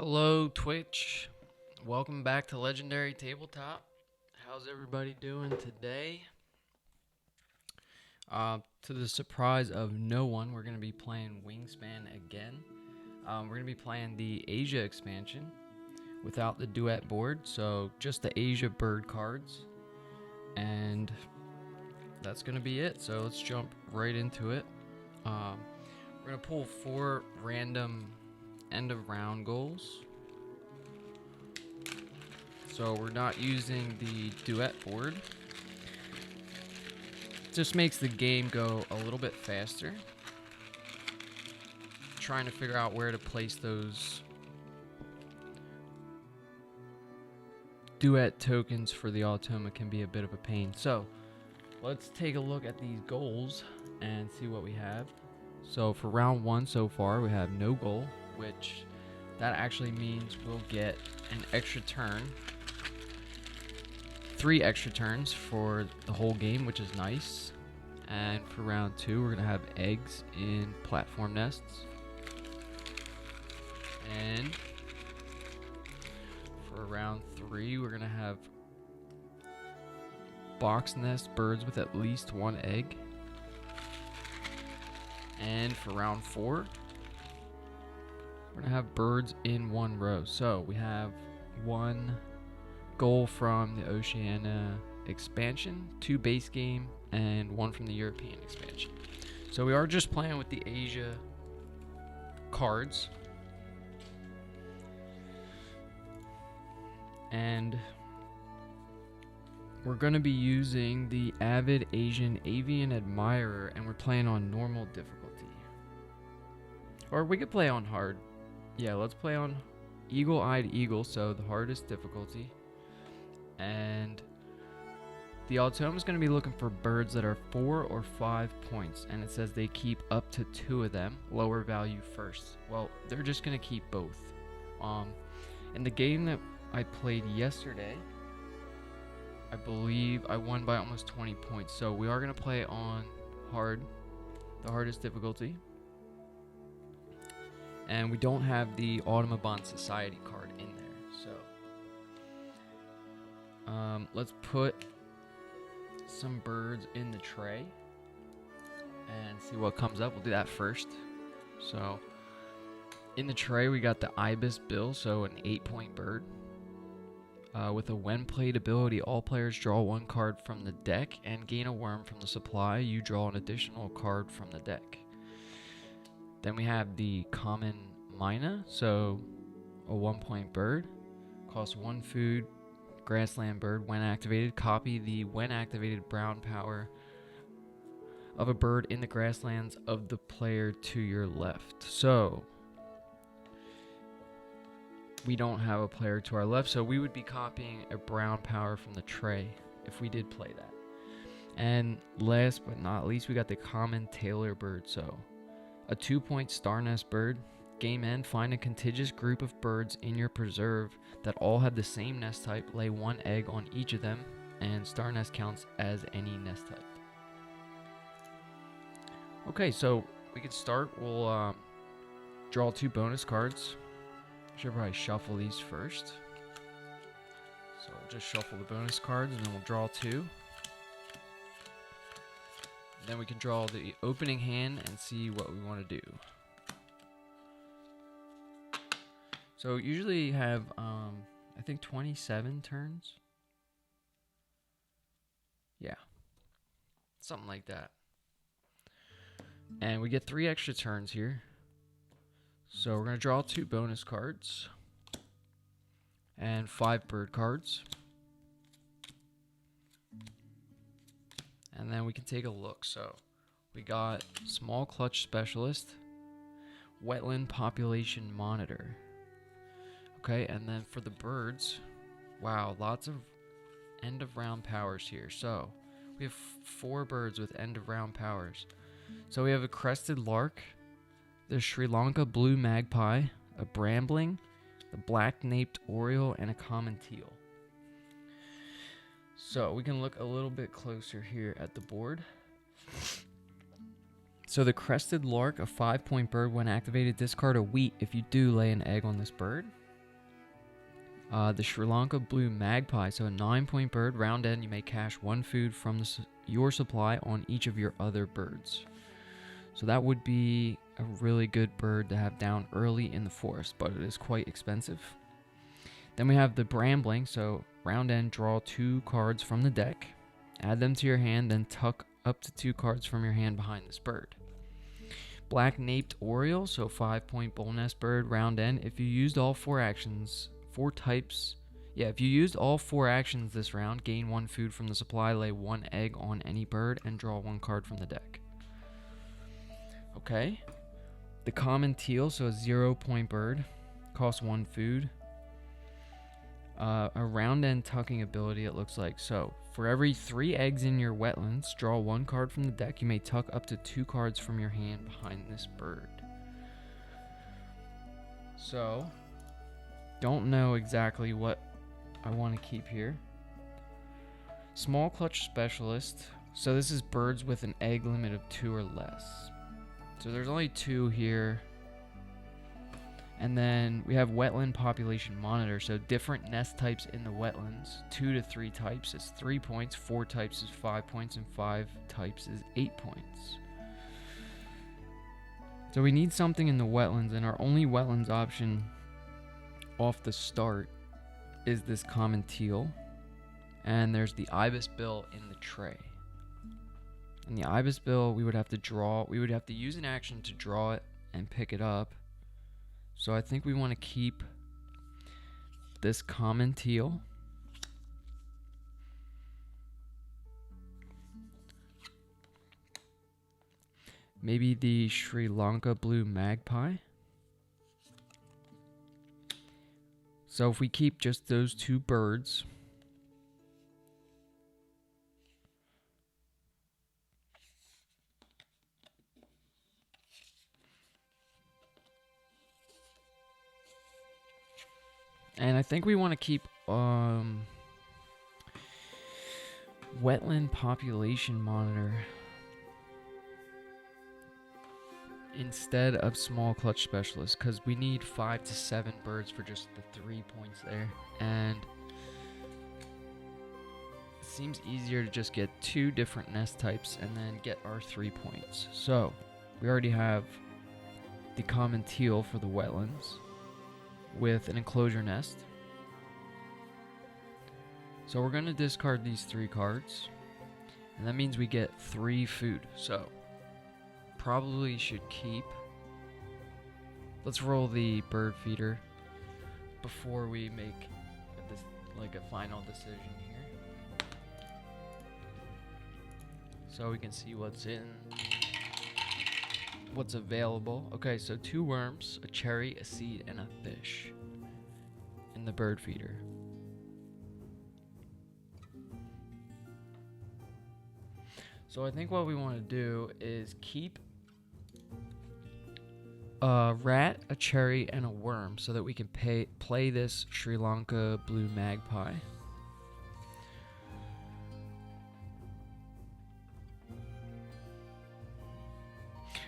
Hello, Twitch. Welcome back to Legendary Tabletop. How's everybody doing today? To the surprise of no one, we're going to be playing Wingspan again. We're going to be playing the Asia expansion without the duet board, so just the Asia bird cards. And that's going to be it, so let's jump right into it. We're going to pull 4 random end of round goals. So we're not using the duet board. Just makes the game go a little bit faster. Trying to figure out where to place those duet tokens for the Automa can be a bit of a pain. So let's take a look at these goals and see what we have. So for round 1 so far, we have no goal, which that actually means we'll get an extra turn. 3 extra turns for the whole game, which is nice. And for round 2, we're gonna have eggs in platform nests. And for round 3, we're gonna have box nest birds with at least 1 egg. And for round 4, we're gonna have birds in 1 row. So we have 1 goal from the Oceania expansion, 2 base game, and 1 from the European expansion. So we are just playing with the Asia cards. And we're going to be using the Avid Asian Avian Admirer, and we're playing on normal difficulty. Or we could play on hard. Yeah, let's play on Eagle-Eyed Eagle, so the hardest difficulty. And the Automa is going to be looking for birds that are 4 or 5 points, and it says they keep up to 2 of them, lower value first. Well, they're just going to keep both. In the game that I played yesterday, I believe I won by almost 20 points. So we are going to play on hard, the hardest difficulty. And we don't have the Automa Society card in there, so let's put some birds in the tray and see what comes up. We'll do that first. So in the tray we got the Ibis Bill, so an 8-point bird. With a when played ability, all players draw 1 card from the deck and gain a worm from the supply. You draw an additional card from the deck. Then we have the common Mina, so a 1-point bird. Costs 1 food. Grassland bird. When activated, copy the when activated brown power of a bird in the grasslands of the player to your left. So we don't have a player to our left, so we would be copying a brown power from the tray if we did play that. And last but not least, we got the common Tailor bird, so a 2-point star nest bird. Game end, find a contiguous group of birds in your preserve that all have the same nest type. Lay 1 egg on each of them, and star nest counts as any nest type. Okay, so we can start. We'll draw 2 bonus cards. Should probably shuffle these first. So we'll just shuffle the bonus cards, and then we'll draw 2. Then we can draw the opening hand and see what we want to do. So usually you have, I think 27 turns. Yeah, something like that. And we get 3 extra turns here. So we're going to draw 2 bonus cards and 5 bird cards. And then we can take a look. So we got Small Clutch Specialist, Wetland Population Monitor. Okay, and then for the birds, wow, lots of end of round powers here. So we have 4 birds with end of round powers. So we have a Crested Lark, the Sri Lanka Blue Magpie, a Brambling, the Black-naped Oriole, and a common teal. So we can look a little bit closer here at the board. So the Crested Lark, a 5-point bird, when activated, discard a wheat if you do lay an egg on this bird. The Sri Lanka blue magpie. So a 9-point bird. Round end, you may cache 1 food from your supply on each of your other birds. So that would be a really good bird to have down early in the forest, but it is quite expensive. Then we have the brambling. So round end, draw 2 cards from the deck, add them to your hand, then tuck up to 2 cards from your hand behind this bird. Black naped oriole, so 5-point bull nest bird, round end. If you used all 4 actions, if you used all 4 actions this round, gain 1 food from the supply, lay 1 egg on any bird, and draw 1 card from the deck. Okay. The common teal, so a 0-point bird, costs 1 food. A round end tucking ability, it looks like. So for every 3 eggs in your wetlands, draw 1 card from the deck. You may tuck up to 2 cards from your hand behind this bird. So don't know exactly what I want to keep here. Small clutch specialist. So this is birds with an egg limit of 2 or less. So there's only 2 here. And then we have wetland population monitor. So different nest types in the wetlands. 2 to 3 types is 3 points. 4 types is 5 points. And 5 types is 8 points. So we need something in the wetlands. And our only wetlands option off the start is this common teal. And there's the ibis bill in the tray. And the ibis bill we would have to use an action to draw it and pick it up. So I think we want to keep this common teal. Maybe the Sri Lanka blue magpie. So if we keep just those 2 birds, and I think we want to keep wetland population monitor instead of small clutch specialist, because we need 5 to 7 birds for just the 3 points there, and it seems easier to just get 2 different nest types and then get our 3 points. So we already have the common teal for the wetlands with an enclosure nest. So we're going to discard these 3 cards, and that means we get 3 food. So probably should keep. Let's roll the bird feeder before we make a final decision here, so we can see what's available. Okay, so 2 worms, a cherry, a seed, and a fish in the bird feeder. So I think what we want to do is keep a rat, a cherry, and a worm so that we can play this Sri Lanka blue magpie.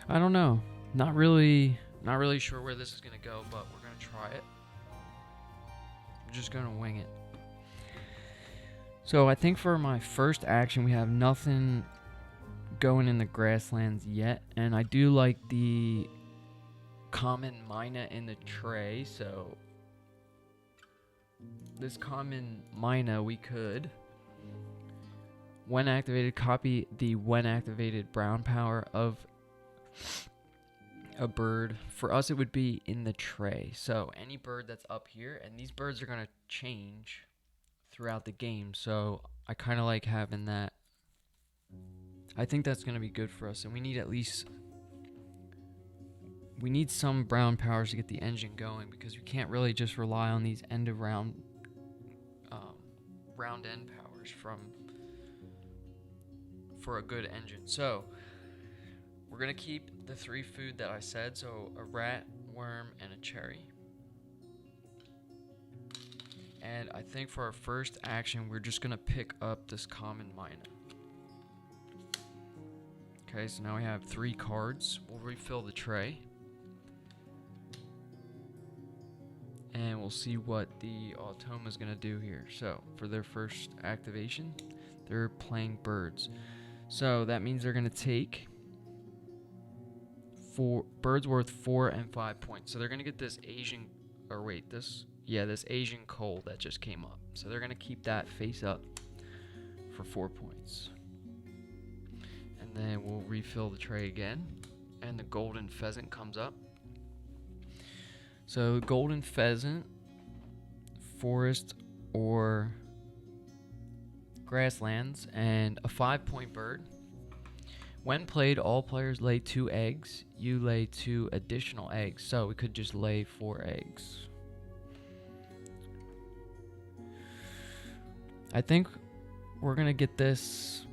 I don't know. Not really sure where this is going to go, but we're going to try it. We're just going to wing it. So I think for my first action, we have nothing going in the grasslands yet, and I do like the common mina in the tray. So this common mina, we could, when activated, copy the when activated brown power of a bird. For us, it would be in the tray. So any bird that's up here, and these birds are going to change throughout the game, so I kind of like having that. I think that's going to be good for us, and we need some brown powers to get the engine going, because we can't really just rely on these end of round end powers for a good engine. So we're going to keep the 3 food that I said, so a rat, worm, and a cherry. And I think for our first action, we're just going to pick up this common mina. Okay, so now we have 3 cards. We'll refill the tray. and we'll see what the Automa is going to do here. So for their first activation, they're playing birds. So that means they're going to take birds worth 4 and 5 points. So they're going to get this this Asian coal that just came up. So they're going to keep that face up for 4 points. And then we'll refill the tray again, and the golden pheasant comes up. So golden pheasant, forest or grasslands, and a 5-point bird. When played, all players lay 2 eggs. You lay 2 additional eggs, so we could just lay 4 eggs. I think we're gonna get this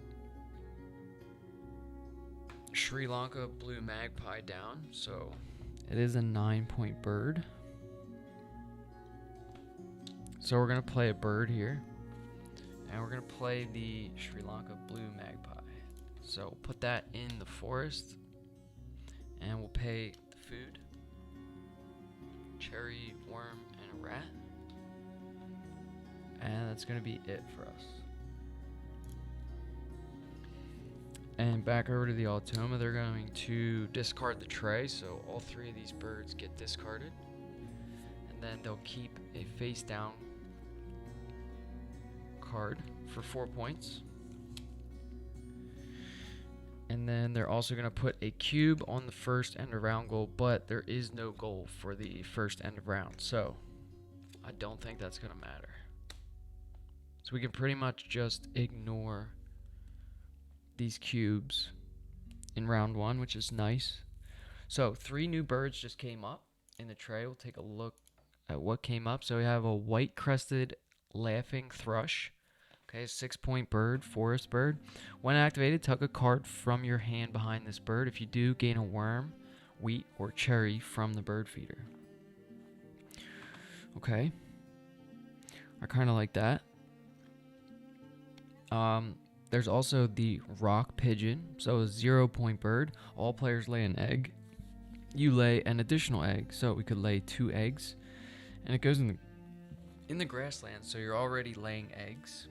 Sri Lanka blue magpie down, so it is a 9-point bird. So we're gonna play a bird here, and we're gonna play the Sri Lanka blue magpie. So we'll put that in the forest, and we'll pay the food, cherry, worm, and a rat. And that's going to be it for us. And back over to the Automa, they're going to discard the tray, so all 3 of these birds get discarded. And then they'll keep a face down card for 4 points. And then they're also going to put a cube on the first end of round goal, but there is no goal for the first end of round, so I don't think that's going to matter. So we can pretty much just ignore these cubes in round 1, which is nice. So 3 new birds just came up in the tray. We'll take a look at what came up. So we have a white-crested laughing thrush. Okay, 6-point bird, forest bird. When activated, tuck a card from your hand behind this bird. If you do, gain a worm, wheat, or cherry from the bird feeder. Okay. I kind of like that. There's also the rock pigeon, so a 0-point bird. All players lay an egg. You lay an additional egg, so we could lay 2 eggs, and it goes in the grassland. So you're already laying eggs.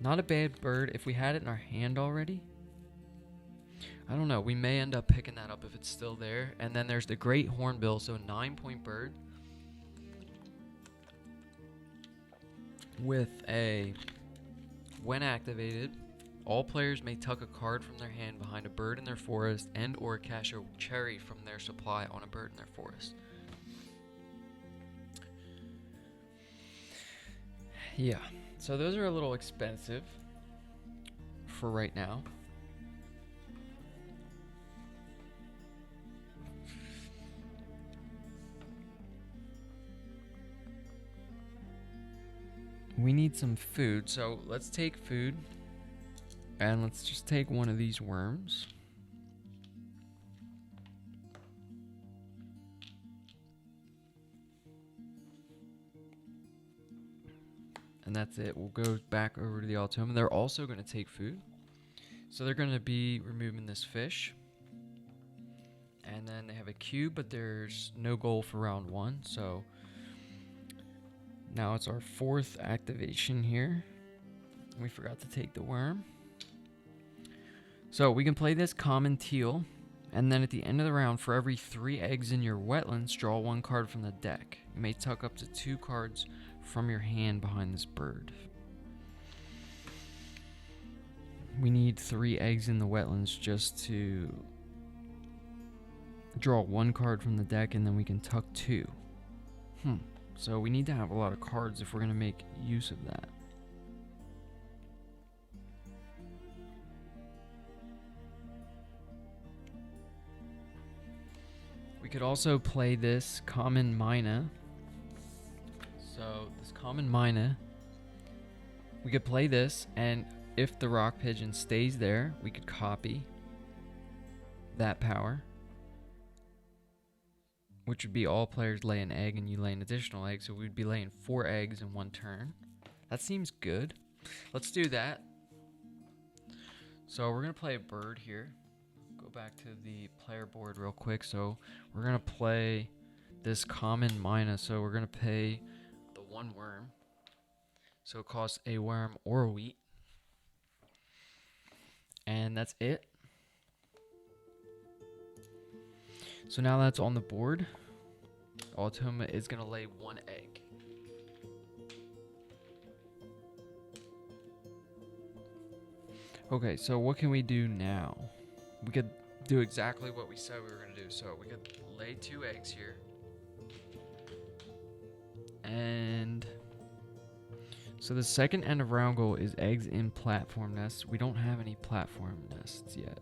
Not a bad bird. If we had it in our hand already, I don't know. We may end up picking that up if it's still there. And then there's the great hornbill, so a 9-point bird with a. When activated, all players may tuck a card from their hand behind a bird in their forest and or cash a cherry from their supply on a bird in their forest. Yeah, so those are a little expensive for right now. We need some food, so let's take food, and let's just take one of these worms. And that's it. We'll go back over to the Automa. They're also going to take food, so they're going to be removing this fish. And then they have a cube, but there's no goal for round 1, so now it's our 4th activation here. We forgot to take the worm. So we can play this common teal, and then at the end of the round, for every 3 eggs in your wetlands, draw 1 card from the deck. You may tuck up to 2 cards from your hand behind this bird. We need 3 eggs in the wetlands just to draw 1 card from the deck, and then we can tuck 2. So we need to have a lot of cards if we're going to make use of that. We could also play this common mina. So this common mina, we could play this, and if the rock pigeon stays there, we could copy that power, which would be all players lay an egg and you lay an additional egg, so we'd be laying 4 eggs in 1 turn. That seems good. Let's do that. So we're going to play a bird here. Go back to the player board real quick. So we're going to play this common mina, so we're gonna pay the 1 worm. So it costs a worm or a wheat. And that's it. So now that's on the board, Automa is gonna lay 1 egg. Okay, so what can we do now? We could do exactly what we said we were gonna do. So we could lay 2 eggs here. And so the second end of round goal is eggs in platform nests. We don't have any platform nests yet.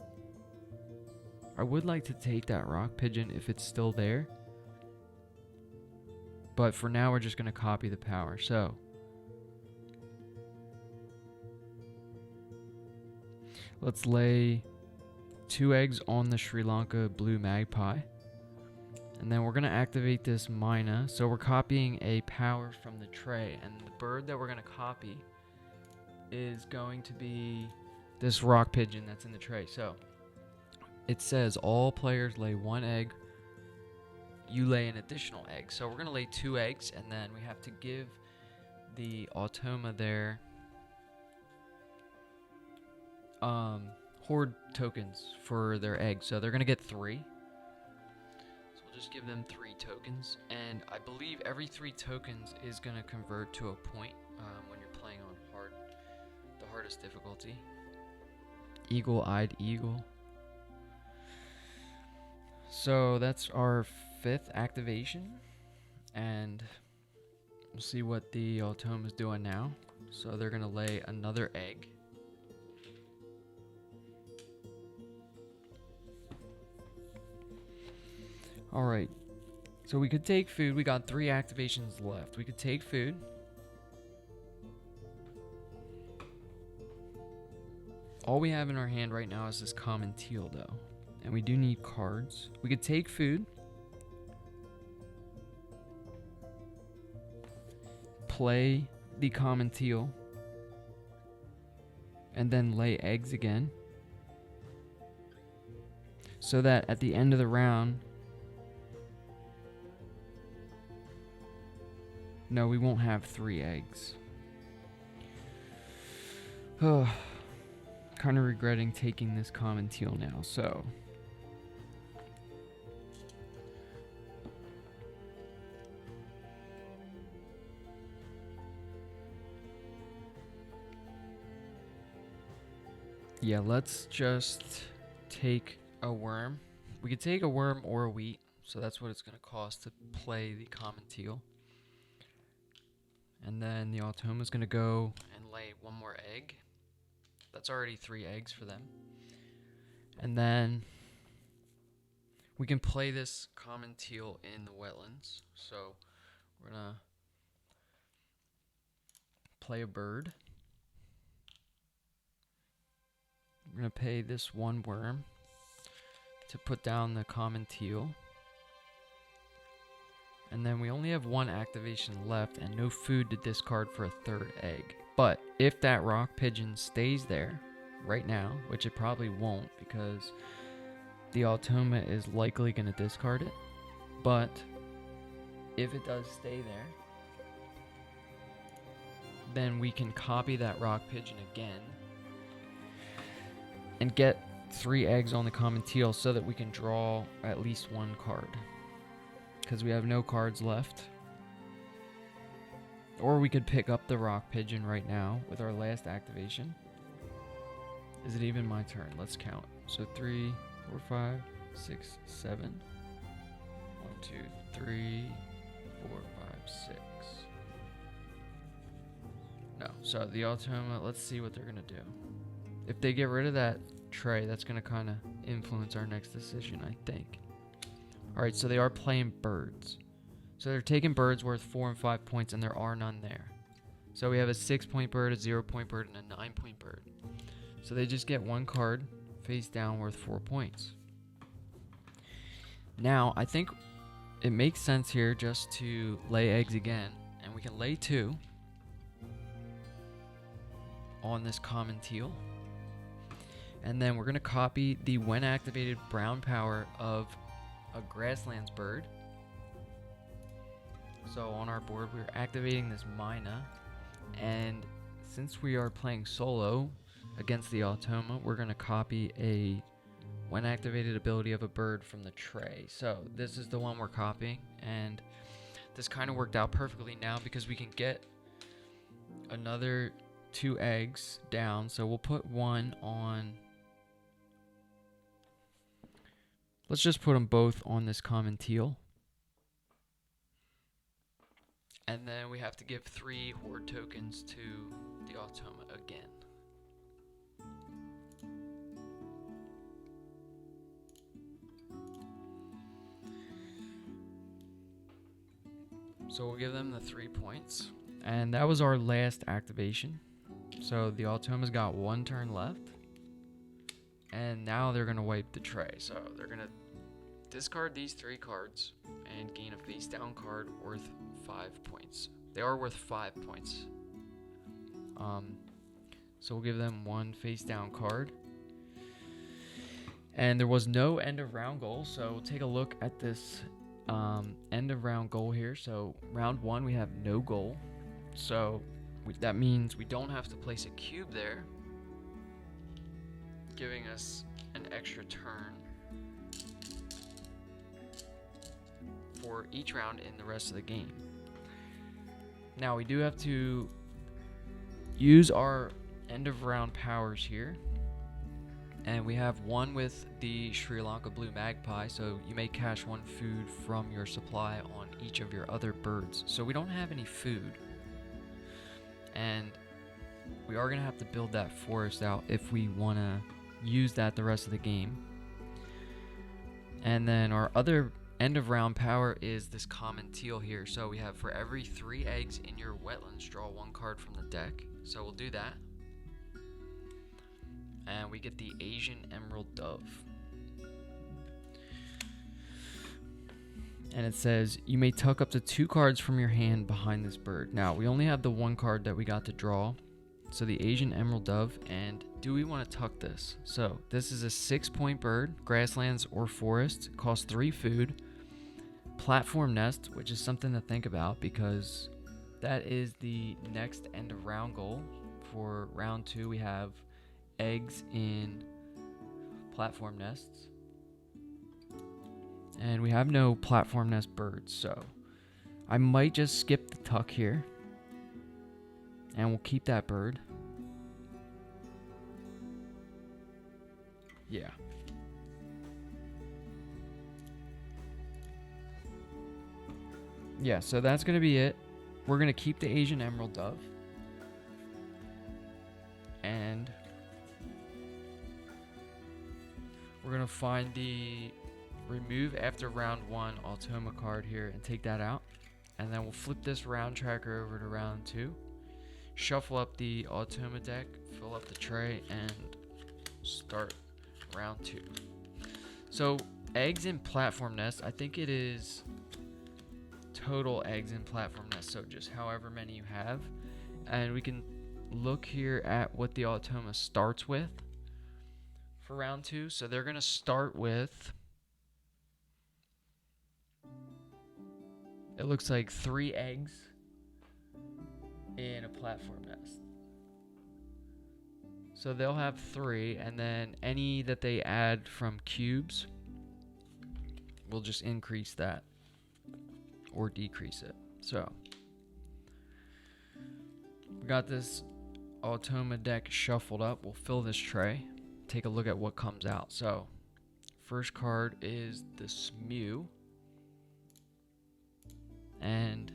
I would like to take that rock pigeon if it's still there. But for now, we're just going to copy the power. So let's lay 2 eggs on the Sri Lanka blue magpie. And then we're going to activate this mina. So we're copying a power from the tray. And the bird that we're going to copy is going to be this rock pigeon that's in the tray. So it says all players lay 1 egg. You lay an additional egg. So we're going to lay 2 eggs. And then we have to give the Automa there horde tokens for their eggs. So they're going to get 3. Just give them 3 tokens, and I believe every 3 tokens is going to convert to a point when you're playing on the hardest difficulty. Eagle-eyed eagle. So that's our 5th activation, and we'll see what the Automa is doing now. So they're going to lay another egg. Alright, so we could take food. We got 3 activations left. We could take food. All we have in our hand right now is this common teal, though. And we do need cards. We could take food. Play the common teal. And then lay eggs again. So that at the end of the round... No, we won't have 3 eggs. Kind of regretting taking this common teal now, so... Yeah, let's just take a worm. We could take a worm or a wheat, so that's what it's going to cost to play the common teal. And then the Automa is going to go and lay 1 more egg. That's already 3 eggs for them. And then we can play this common teal in the wetlands. So we're going to play a bird. We're going to pay this 1 worm to put down the common teal. And then we only have 1 activation left and no food to discard for a 3rd egg. But if that rock pigeon stays there right now, which it probably won't because the Automa is likely going to discard it. But if it does stay there, then we can copy that rock pigeon again and get 3 eggs on the common teal so that we can draw at least 1 card. Because we have no cards left. Or we could pick up the rock pigeon right now with our last activation. Is it even my turn? Let's count. So 3, 4, 5, 6, 7. 1, 2, 3, 4, 5, 6. No. So the Automa, let's see what they're going to do. If they get rid of that tray, that's going to kind of influence our next decision, I think. Alright, so they are playing birds. So they're taking birds worth 4 and 5 points, and there are none there. So we have a 6-point bird, a 0-point bird, and a 9-point bird. So they just get 1 card face down worth 4 points. Now, I think it makes sense here just to lay eggs again. And we can lay 2 on this common teal. And then we're going to copy the when activated brown power of a grasslands bird. So on our board, we're activating this Mina, and since we are playing solo against the Automa, we're going to copy a when activated ability of a bird from the tray. So this is the one we're copying, and this kind of worked out perfectly now because we can get another 2 eggs down. So we'll put one on, let's just put them both on this common teal. And then we have to give 3 horde tokens to the Automa again. So we'll give them the 3 points. And that was our last activation. So the Automa's got 1 turn left. And now they're going to wipe the tray. So they're going to discard these 3 cards and gain a face down card worth 5 points. They are worth 5 points. So we'll give them 1 face down card. And there was no end of round goal, so we'll take a look at this end of round goal here. So round 1 we have no goal, so that means we don't have to place a cube there, giving us an extra turn for each round in the rest of the game. Now we do have to use our end of round powers here, and we have 1 with the Sri Lanka Blue Magpie, so you may cache 1 food from your supply on each of your other birds. So we don't have any food, and we are going to have to build that forest out if we want to use that the rest of the game. And then our other end of round power is this common teal here. So we have for every 3 eggs in your wetlands, draw 1 card from the deck. So we'll do that. And we get the Asian Emerald Dove. And it says, you may tuck up to 2 cards from your hand behind this bird. Now, we only have the 1 card that we got to draw. So the Asian Emerald Dove. And do we want to tuck this? So this is a 6-point bird, grasslands or forest, costs 3 food. Platform nest, which is something to think about because that is the next end of round goal. For round 2, we have eggs in platform nests, and we have no platform nest birds, so I might just skip the tuck here and we'll keep that bird. Yeah, so that's gonna be it. We're gonna keep the Asian Emerald Dove, and we're going to find the remove after round 1 Automa card here and take that out. And then we'll flip this round tracker over to round 2. Shuffle up the Automa deck, fill up the tray, and start round 2. So eggs in platform nest, I think it is total eggs in platform nest. So just however many you have. And we can look here at what the Automa starts with for round 2. So they're going to start with, it looks like 3 eggs in a platform nest. So they'll have 3, and then any that they add from cubes, we'll just increase that or decrease it. So we got this Automa deck shuffled up. We'll fill this tray, take a look at what comes out. So first card is the Smew, and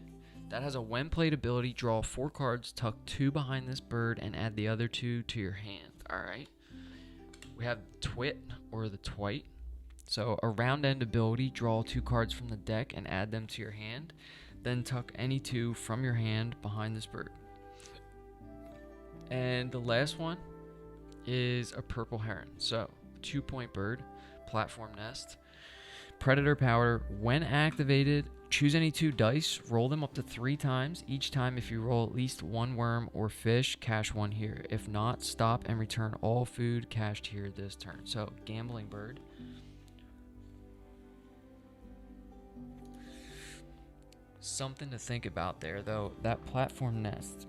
that has a when played ability, draw 4 cards, tuck 2 behind this bird, and add the other 2 to your hand. Alright. We have Twit, or the Twite. So a round end ability, draw 2 cards from the deck and add them to your hand. Then tuck any 2 from your hand behind this bird. And the last one is a Purple Heron. So 2-point bird, platform nest. Predator power, when activated, choose any 2 dice, roll them up to 3 times. Each time, if you roll at least 1 worm or fish, cache 1 here. If not, stop and return all food cached here this turn. So, gambling bird. something to think about there, though. That platform nest.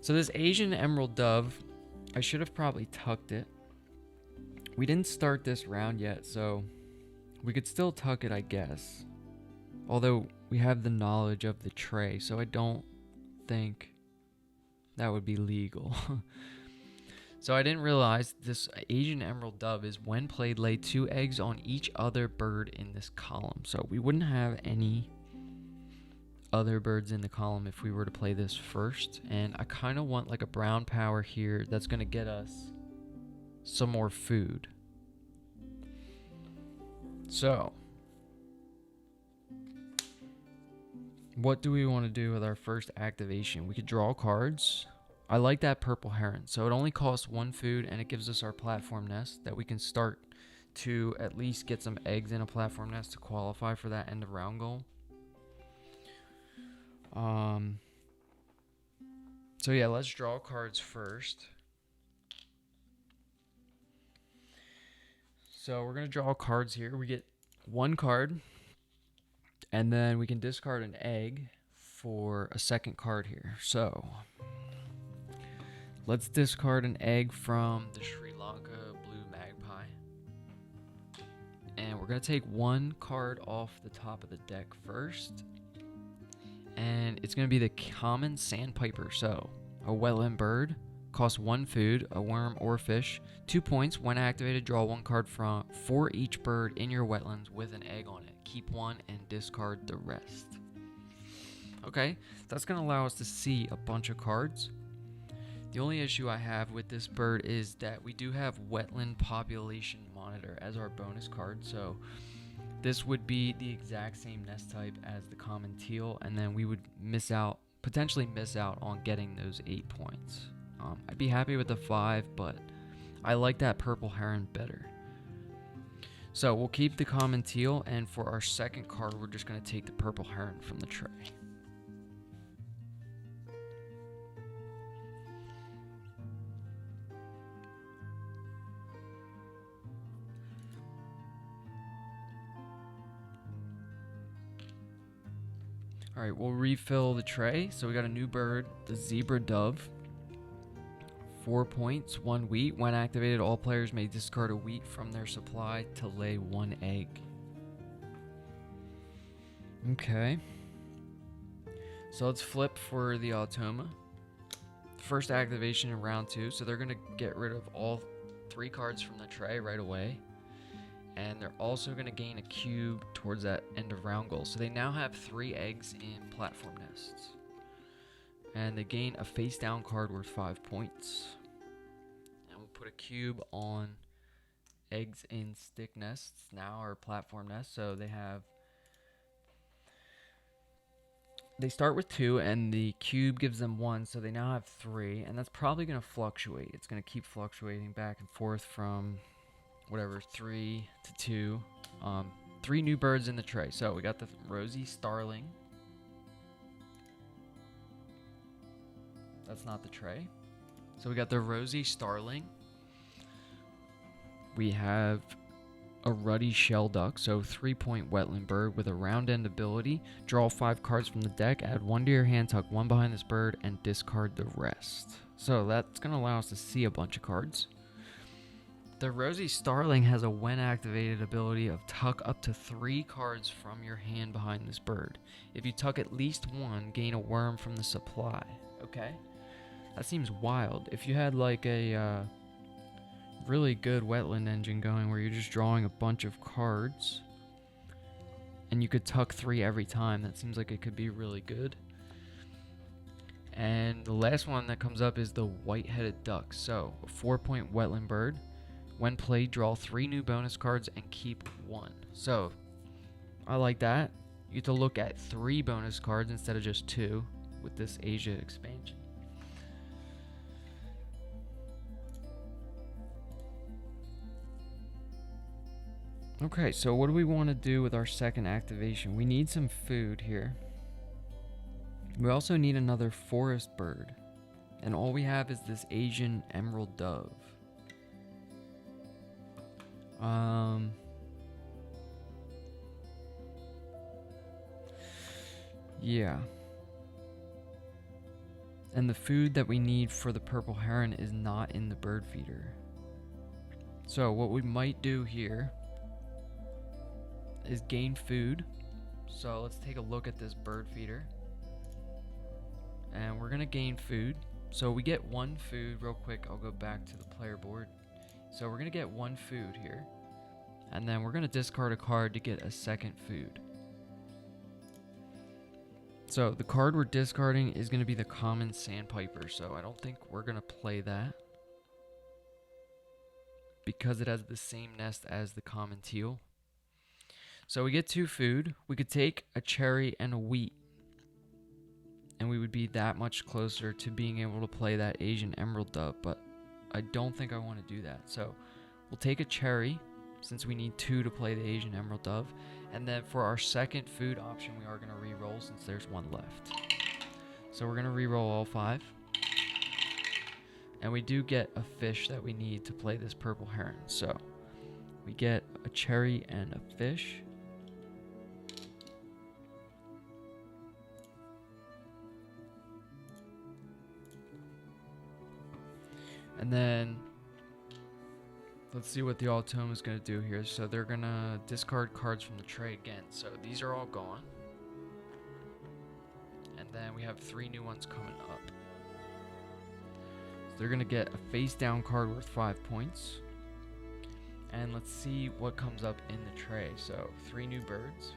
So this Asian emerald dove, I should have probably tucked it. We didn't start this round yet, so we could still tuck it, I guess. Although we have the knowledge of the tray, so I don't think that would be legal. So I didn't realize this Asian emerald dove is when played lay 2 eggs on each other bird in this column. So we wouldn't have any other birds in the column if we were to play this first. And I kind of want like a brown power here that's going to get us some more food. So what do we want to do with our first activation? We could draw cards. I like that purple heron. So it only costs 1 food and it gives us our platform nest that we can start to at least get some eggs in a platform nest to qualify for that end of round goal. So yeah, let's draw cards first. So we're going to draw cards here. We get 1 card and then we can discard an egg for a second card here. So let's discard an egg from the Sri Lanka blue magpie. And we're going to take 1 card off the top of the deck first. And it's going to be the common sandpiper. So a wetland bird, costs 1 food, a worm or fish, 2 points. When activated, draw 1 card from for each bird in your wetlands with an egg on it. Keep 1 and discard the rest. Okay, that's going to allow us to see a bunch of cards. The only issue I have with this bird is that we do have Wetland Population Monitor as our bonus card, so this would be the exact same nest type as the common teal, and then we would potentially miss out on getting those 8 points. I'd be happy with the 5, but I like that purple heron better. So we'll keep the common teal, and for our second card, we're just going to take the purple heron from the tray. Alright, we'll refill the tray. So we got a new bird, the zebra dove. 4 points, 1 wheat. When activated, all players may discard a wheat from their supply to lay 1 egg. Okay. So let's flip for the Automa. First activation in round 2. So they're going to get rid of all 3 cards from the tray right away. And they're also going to gain a cube towards that end of round goal. So they now have 3 eggs in platform nests. And they gain a face down card worth 5 points. And we'll put a cube on eggs in stick nests now, or platform nests. So they start with 2 and the cube gives them 1. So they now have 3, and that's probably going to fluctuate. It's going to keep fluctuating back and forth from whatever, 3 to 2. 3 new birds in the tray. So we got the rosy starling. That's not the tray. So we got the rosy starling. We have a ruddy shell duck. So 3-point wetland bird with a round end ability. Draw 5 cards from the deck. Add 1 to your hand. Tuck 1 behind this bird and discard the rest. So that's going to allow us to see a bunch of cards. The Rosy Starling has a when activated ability of tuck up to 3 cards from your hand behind this bird. If you tuck at least 1, gain a worm from the supply. Okay? That seems wild. If you had like a really good wetland engine going where you're just drawing a bunch of cards and you could tuck 3 every time, that seems like it could be really good. And the last one that comes up is the white-headed duck. So, a 4-point wetland bird. When played, draw 3 new bonus cards and keep 1. So, I like that. You get to look at 3 bonus cards instead of just 2 with this Asia expansion. Okay, so what do we want to do with our second activation? We need some food here. We also need another forest bird. And all we have is this Asian emerald dove. Yeah. And the food that we need for the purple heron is not in the bird feeder. So what we might do here is gain food. So let's take a look at this bird feeder. And we're gonna gain food. So we get 1 food real quick. I'll go back to the player board. So we're gonna get 1 food here. And then we're gonna discard a card to get a 2nd food. So the card we're discarding is gonna be the common sandpiper. So I don't think we're gonna play that, because it has the same nest as the common teal. So we get 2 food. We could take a cherry and a wheat, and we would be that much closer to being able to play that Asian emerald dove, but I don't think I want to do that. So we'll take a cherry, since we need 2 to play the Asian emerald dove, and then for our 2nd food option, we are going to re-roll since there's 1 left. So we're going to re-roll all 5. And we do get a fish that we need to play this purple heron. So we get a cherry and a fish. And then let's see what the Automa is going to do here. So they're going to discard cards from the tray again. So these are all gone. And then we have 3 new ones coming up. So they're going to get a face down card worth 5 points. And let's see what comes up in the tray. So 3 new birds.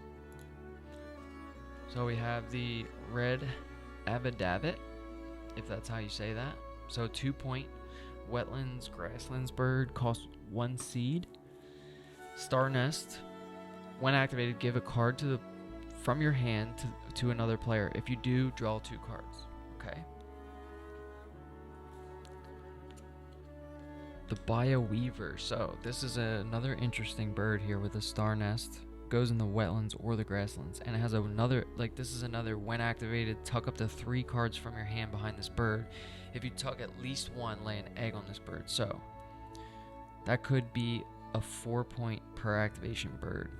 So we have the red Abadavit, if that's how you say that. So 2-point wetlands grasslands bird, costs 1 seed. Star nest. When activated, give a card from your hand to another player. If you do, draw 2 cards. Okay. The Bioweaver. So this is another interesting bird here with a star nest. Goes in the wetlands or the grasslands, and it has another, like, this is another, when activated, tuck up to 3 cards from your hand behind this bird. If you tuck at least 1, lay an egg on this bird. So that could be a 4-point per activation bird.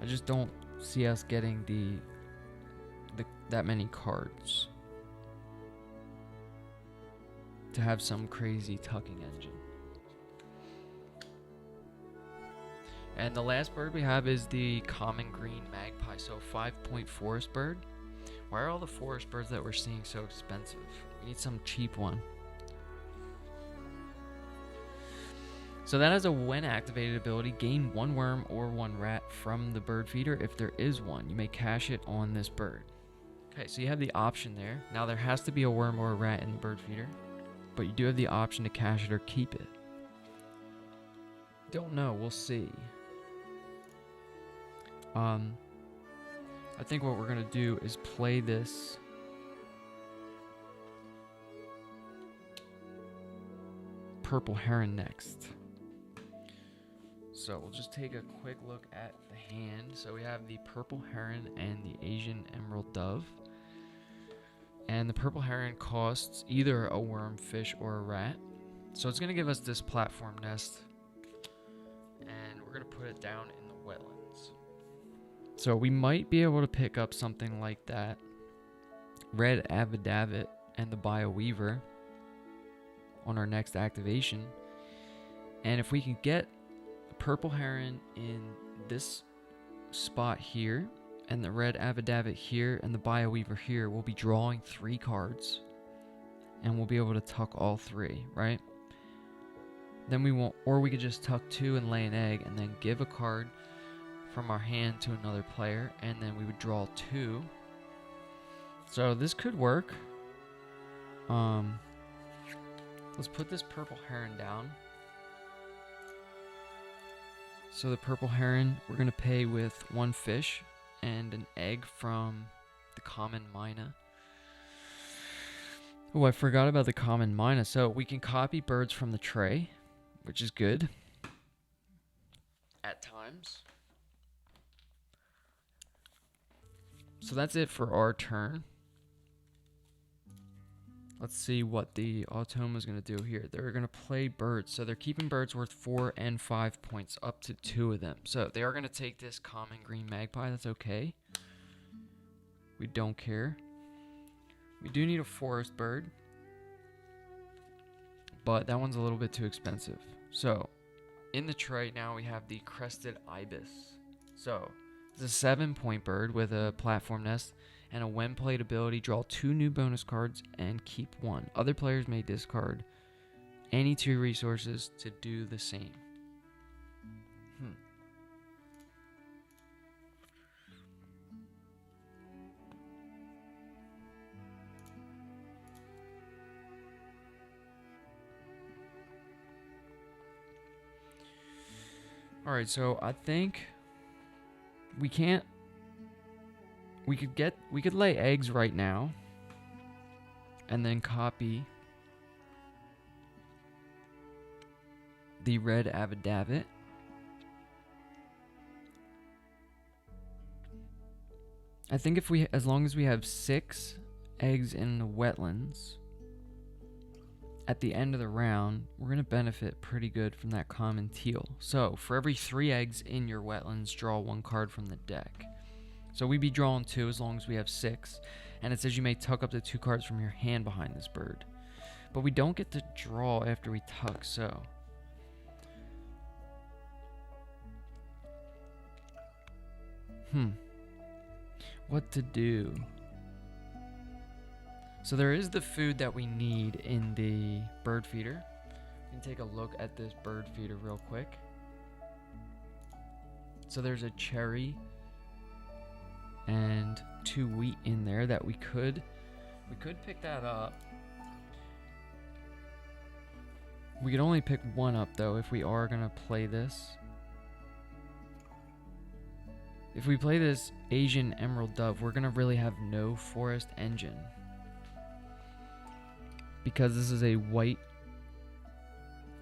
I just don't see us getting that many cards to have some crazy tucking engine. And the last bird we have is the common green magpie. So 5-point forest bird. Why are all the forest birds that we're seeing so expensive? We need some cheap one. So that has a when activated ability. Gain 1 worm or 1 rat from the bird feeder. If there is one, you may cash it on this bird. Okay, so you have the option there. Now there has to be a worm or a rat in the bird feeder, but you do have the option to cash it or keep it. Don't know, we'll see. I think what we're gonna do is play this purple heron next. So we'll just take a quick look at the hand. So we have the purple heron and the Asian emerald dove. And the purple heron costs either a worm, fish, or a rat. So it's gonna give us this platform nest, and we're gonna put it down in the wetlands. So we might be able to pick up something like that red Abadavit and the Bioweaver on our next activation. And if we can get the purple heron in this spot here, and the red Abadavit here, and the Bioweaver here, we'll be drawing 3 cards, and we'll be able to tuck all 3, right? Then we won't, or we could just tuck 2 and lay an egg, and then give a card from our hand to another player, and then we would draw 2. So this could work. Let's put this purple heron down. So the purple heron, we're gonna pay with 1 fish and an egg from the common mina. Oh, I forgot about the common mina. So we can copy birds from the tray, which is good at times. So that's it for our turn. Let's see what the Automa is going to do here. They're going to play birds. So they're keeping birds worth 4 and 5 points, up to 2 of them. So they are going to take this common green magpie. That's okay. We don't care. We do need a forest bird, but that one's a little bit too expensive. So, in the tray now we have the crested ibis. So, it's a 7-point bird with a platform nest and a when played ability, draw 2 new bonus cards and keep 1. Other players may discard any 2 resources to do the same. Alright, so I think we can't. We could lay eggs right now and then copy the red avidavid. I think as long as we have 6 eggs in the wetlands at the end of the round, we're going to benefit pretty good from that common teal. So, for every 3 eggs in your wetlands, draw 1 card from the deck. So we'd be drawing 2 as long as we have 6. And it says you may tuck up to 2 cards from your hand behind this bird. But we don't get to draw after we tuck, so. What to do? So there is the food that we need in the bird feeder. We can take a look at this bird feeder real quick. So there's a cherry and 2 wheat in there that we could pick that up. We could only pick 1 up though if we are gonna play this. If we play this Asian Emerald Dove, we're gonna really have no forest engine. Because this is a white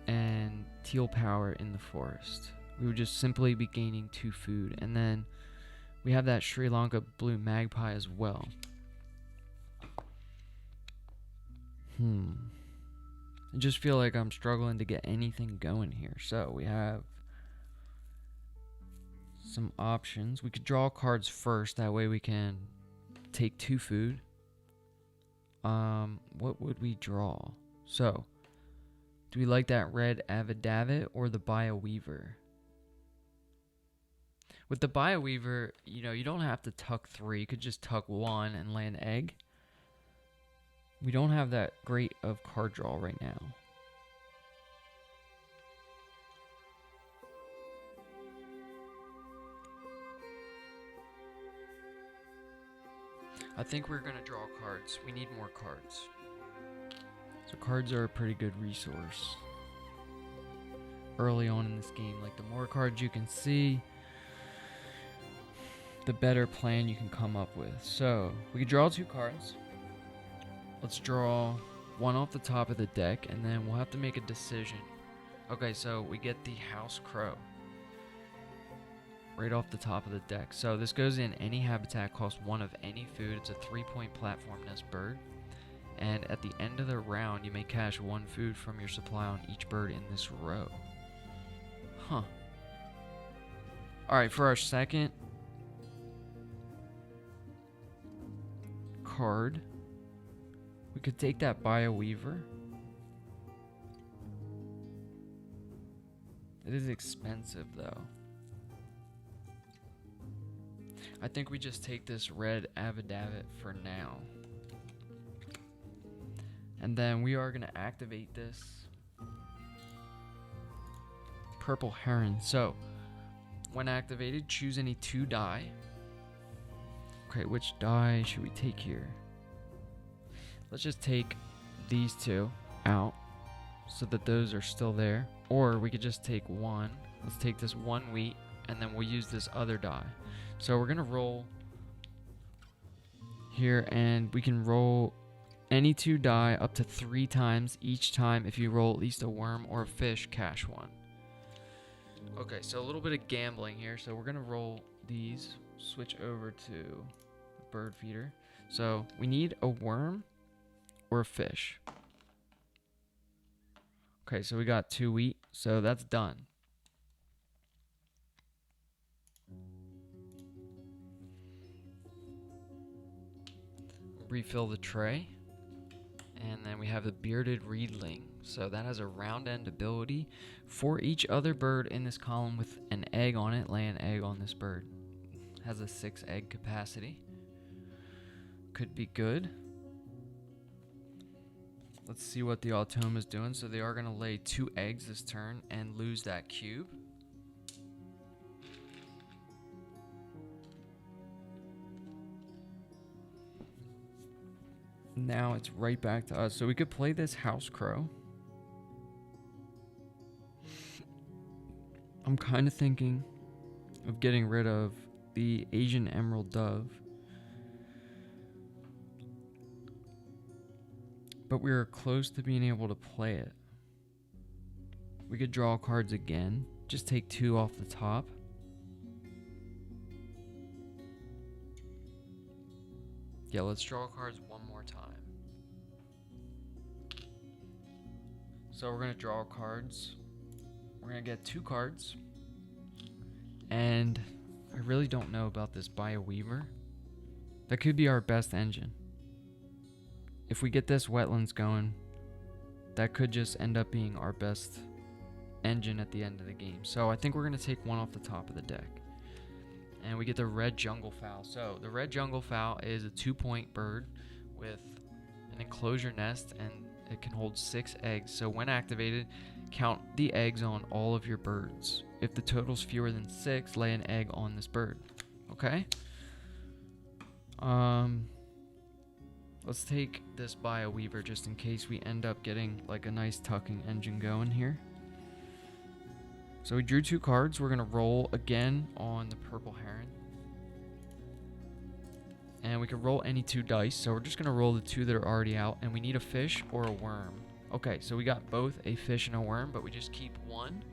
and teal power in the forest. We would just simply be gaining 2 food. And then we have that Sri Lanka blue magpie as well. I just feel like I'm struggling to get anything going here. So we have some options. We could draw cards first. That way we can take 2 food. What would we draw? So, do we like that red avidavid or the bioweaver? With the bioweaver, you don't have to tuck 3. You could just tuck 1 and lay an egg. We don't have that great of card draw right now. I think we're going to draw cards. We need more cards. So cards are a pretty good resource early on in this game. Like, the more cards you can see, the better plan you can come up with. So, we can draw 2 cards. Let's draw 1 off the top of the deck, and then we'll have to make a decision. Okay, so we get the house crow right off the top of the deck. So this goes in any habitat, costs 1 of any food. It's a 3-point platform nest bird. And at the end of the round, you may cash 1 food from your supply on each bird in this row. Alright, for our second card, we could take that bioweaver. It is expensive though. I think we just take this red avidavid for now. And then we are going to activate this purple heron. So, when activated, choose any 2 die. Okay, which die should we take here? Let's just take these 2 out so that those are still there. Or we could just take 1. Let's take this 1 wheat, and then we'll use this other die. So we're going to roll here, and we can roll any 2 die up to 3 times. Each time, if you roll at least a worm or a fish, cash 1. Okay, so a little bit of gambling here. So we're going to roll these, switch over to the bird feeder. So we need a worm or a fish. Okay, so we got 2 wheat, so that's done. refill the tray. And then we have the bearded reedling. So that has a round end ability. For each other bird in this column with an egg on it, lay an egg on this bird. Has a 6 egg capacity. Could be good. Let's see what the Automa is doing. So they are going to lay 2 eggs this turn and lose that cube. Now it's right back to us. So we could play this house crow. I'm kind of thinking of getting rid of the Asian emerald dove. But we were close to being able to play it. We could draw cards again. Just take 2 off the top. Yeah, let's draw cards one more time. So we're going to draw cards. We're going to get 2 cards. And I really don't know about this Bioweaver. That could be our best engine. If we get this wetlands going, that could just end up being our best engine at the end of the game. So I think we're going to take 1 off the top of the deck. And we get the red jungle fowl. So the red jungle fowl is a 2-point bird with an enclosure nest, and it can hold 6 eggs. So when activated, count the eggs on all of your birds. If the total's fewer than 6, lay an egg on this bird. Okay? Let's take this Bioweaver just in case we end up getting like a nice tucking engine going here. So we drew 2 cards. We're going to roll again on the purple heron. And we can roll any 2 dice. So we're just going to roll the 2 that are already out. And we need a fish or a worm. Okay, so we got both a fish and a worm, but we just keep 1.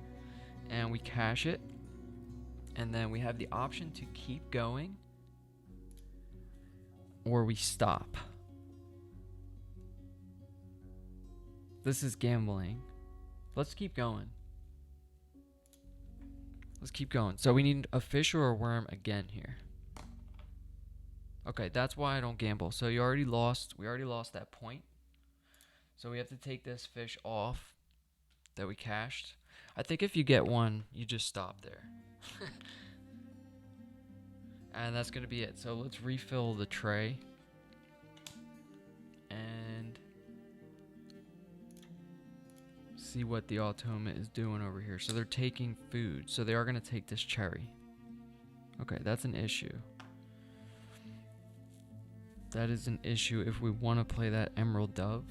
And we cash it. And then we have the option to keep going. Or we stop. This is gambling. Let's keep going. Let's keep going. So we need a fish or a worm again here. Okay, that's why I don't gamble. So you already lost. We already lost that point. So we have to take this fish off that we cashed. I think if you get 1, you just stop there. And that's going to be it. So let's refill the tray. And see what the Automa is doing over here. So they're taking food. So they are going to take this cherry. Okay, that's an issue. That is an issue if we want to play that emerald dove.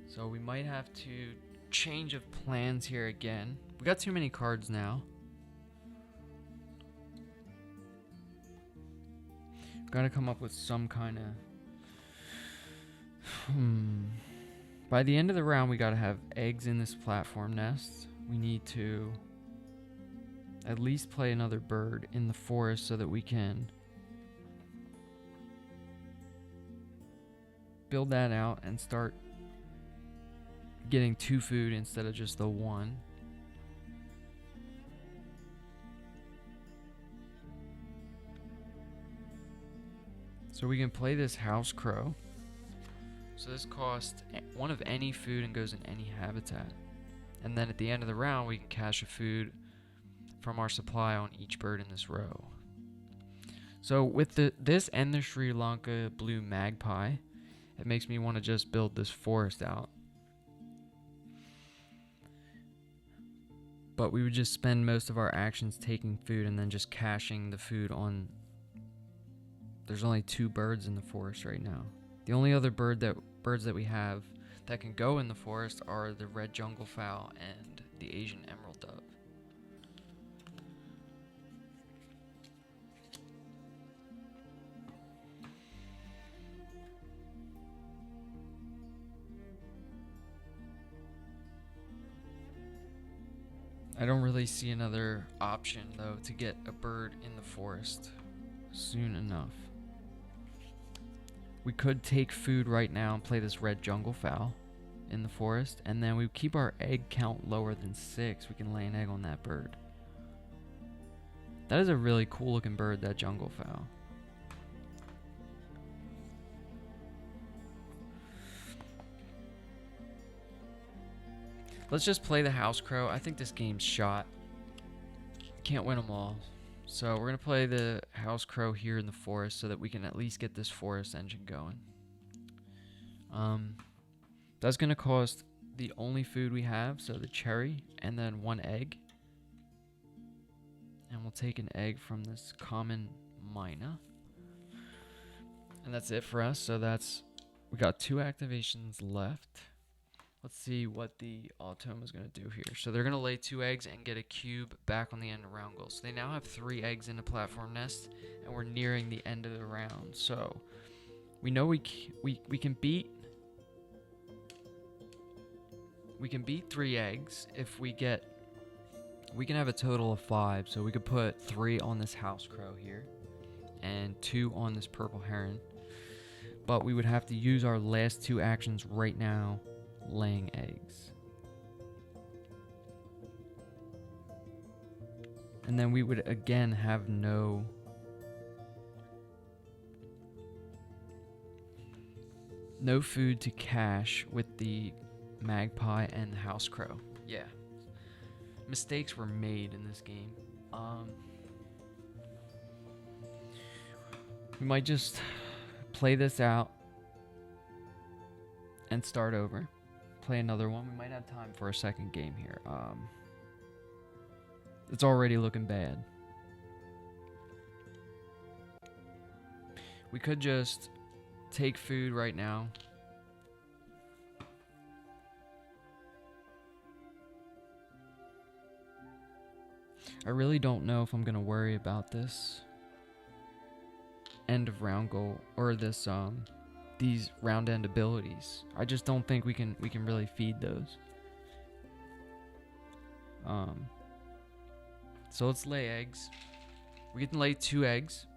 So we might have to change of plans here again. We got too many cards now. Gotta come up with some kind of... By the end of the round, we gotta have eggs in this platform nest. We need to at least play another bird in the forest so that we can build that out and start getting 2 food instead of just the 1. So we can play this house crow. So this costs 1 of any food and goes in any habitat. And then at the end of the round, we can cash a food from our supply on each bird in this row. So with this and the Sri Lanka blue magpie, it makes me want to just build this forest out. But we would just spend most of our actions taking food and then just caching the food on... There's only 2 birds in the forest right now. The only other birds that we have that can go in the forest are the red jungle fowl and the Asian emerald dove. I don't really see another option though to get a bird in the forest soon enough. We could take food right now and play this red jungle fowl in the forest, and then we keep our egg count lower than 6. We can lay an egg on that bird. That is a really cool looking bird, that jungle fowl. Let's just play the house crow. I think this game's shot. Can't win them all. So we're going to play the house crow here in the forest so that we can at least get this forest engine going. That's going to cost the only food we have, so the cherry, and then 1 egg. And we'll take an egg from this common mina. And that's it for us. So we got 2 activations left. Let's see what the Automa is going to do here. So they're going to lay 2 eggs and get a cube back on the end of round goal. So they now have 3 eggs in the platform nest, and we're nearing the end of the round. So we know we can beat 3 eggs if we can have a total of 5. So we could put 3 on this house crow here and 2 on this purple heron. But we would have to use our last 2 actions right now laying eggs. And then we would again have no food to cache with the magpie and the house crow. Yeah. Mistakes were made in this game. We might just play this out and start over. Play another one. We might have time for a second game here. It's already looking bad. We could just take food right now. I really don't know if I'm gonna worry about this end of round goal or this these round end abilities. I just don't think we can really feed those. So let's lay eggs. We can lay 2 eggs,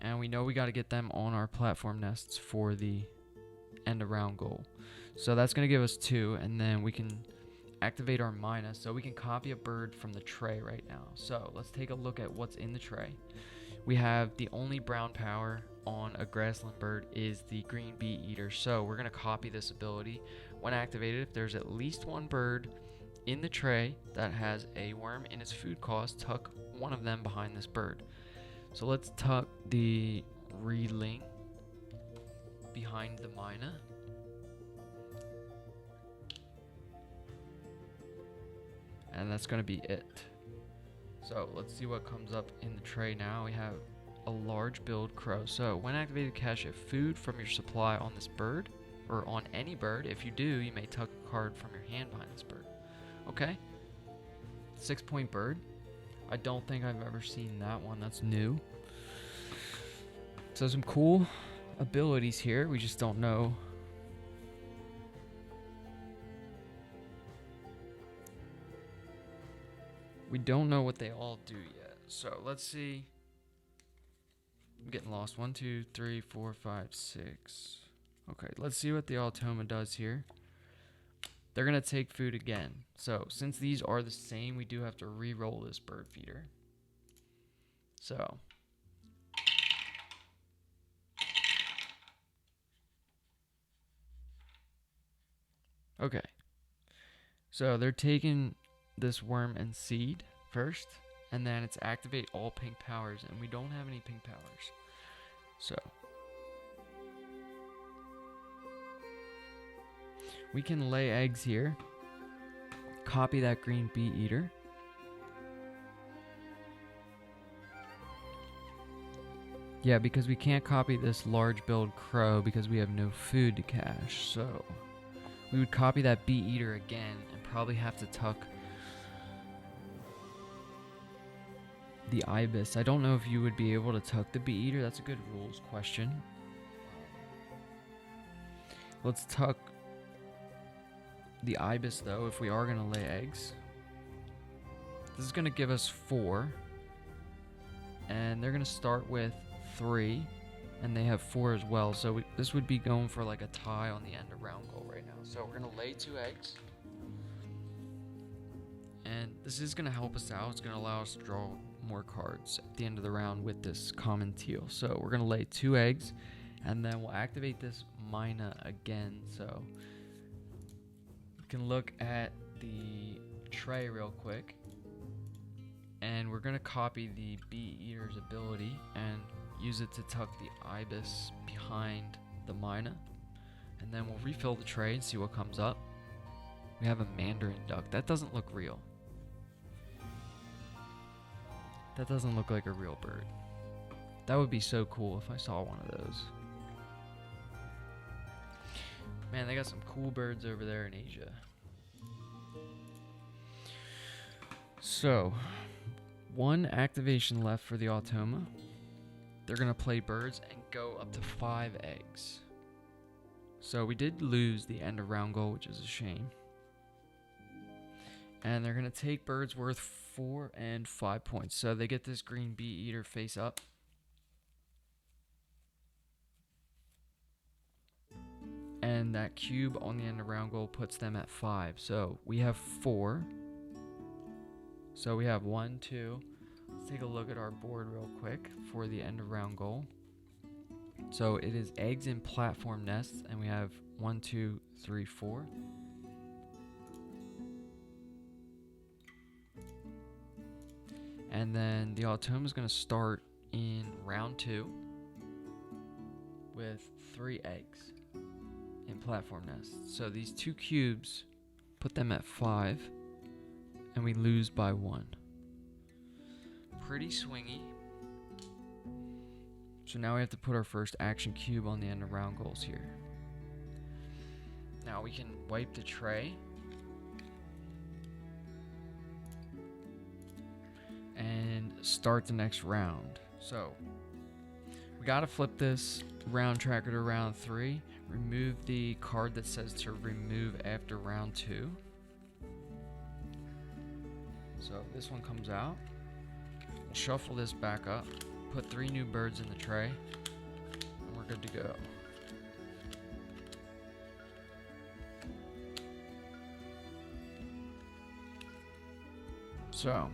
and we know we got to get them on our platform nests for the end of round goal. So that's gonna give us 2, and then we can activate our mina, so we can copy a bird from the tray right now. So let's take a look at what's in the tray. We have the only brown power on a grassland bird is the green bee eater. So we're going to copy this ability. When activated, if there's at least 1 bird in the tray that has a worm in its food cost, tuck one of them behind this bird. So let's tuck the reedling behind the mina. And that's going to be it. So let's see what comes up in the tray now. We have a large billed crow. So when activated, cache a food from your supply on this bird, or on any bird. If you do, you may tuck a card from your hand behind this bird. Okay. 6-point bird. I don't think I've ever seen that one. That's new. So some cool abilities here. We just don't know. We don't know what they all do yet. So let's see. I'm getting lost. 1, 2, 3, 4, 5, 6. Okay, let's see what the Automa does here. They're going to take food again. So since these are the same, we do have to re-roll this bird feeder. So. Okay. So they're taking this worm and seed first, and then it's activate all pink powers, and we don't have any pink powers. So we can lay eggs here, copy that green bee eater, yeah, because we can't copy this large billed crow because we have no food to cache. So we would copy that bee eater again and probably have to tuck the ibis. I don't know if you would be able to tuck the bee eater. That's a good rules question. Let's tuck the ibis though if we are going to lay eggs. This is going to give us 4. And they're going to start with 3. And they have 4 as well. So this would be going for like a tie on the end of round goal right now. So we're going to lay 2 eggs. And this is going to help us out. It's going to allow us to draw more cards at the end of the round with this common teal. So we're going to lay 2 eggs, and then we'll activate this Mina again. So you can look at the tray real quick, and we're going to copy the Bee Eater's ability and use it to tuck the Ibis behind the Mina, and then we'll refill the tray and see what comes up. We have a Mandarin duck. That doesn't look real. That doesn't look like a real bird. That would be so cool if I saw one of those. Man, they got some cool birds over there in Asia. So, 1 activation left for the Automa. They're going to play birds and go up to 5 eggs. So we did lose the end of round goal, which is a shame. And they're going to take birds worth 4 and 5 points. So they get this green Bee Eater face up. And that cube on the end of round goal puts them at 5. So we have 4. So we have 1, 2. Let's take a look at our board real quick for the end of round goal. So it is eggs in platform nests, and we have 1, 2, 3, 4. And then the Automa is going to start in round 2 with 3 eggs in platform nests. So these 2 cubes put them at 5, and we lose by 1. Pretty swingy. So now we have to put our first action cube on the end of round goals here. Now we can wipe the tray and start the next round. So we gotta flip this round tracker to round 3. Remove the card that says to remove after round 2. So this one comes out. We'll shuffle this back up. Put 3 new birds in the tray, and we're good to go. So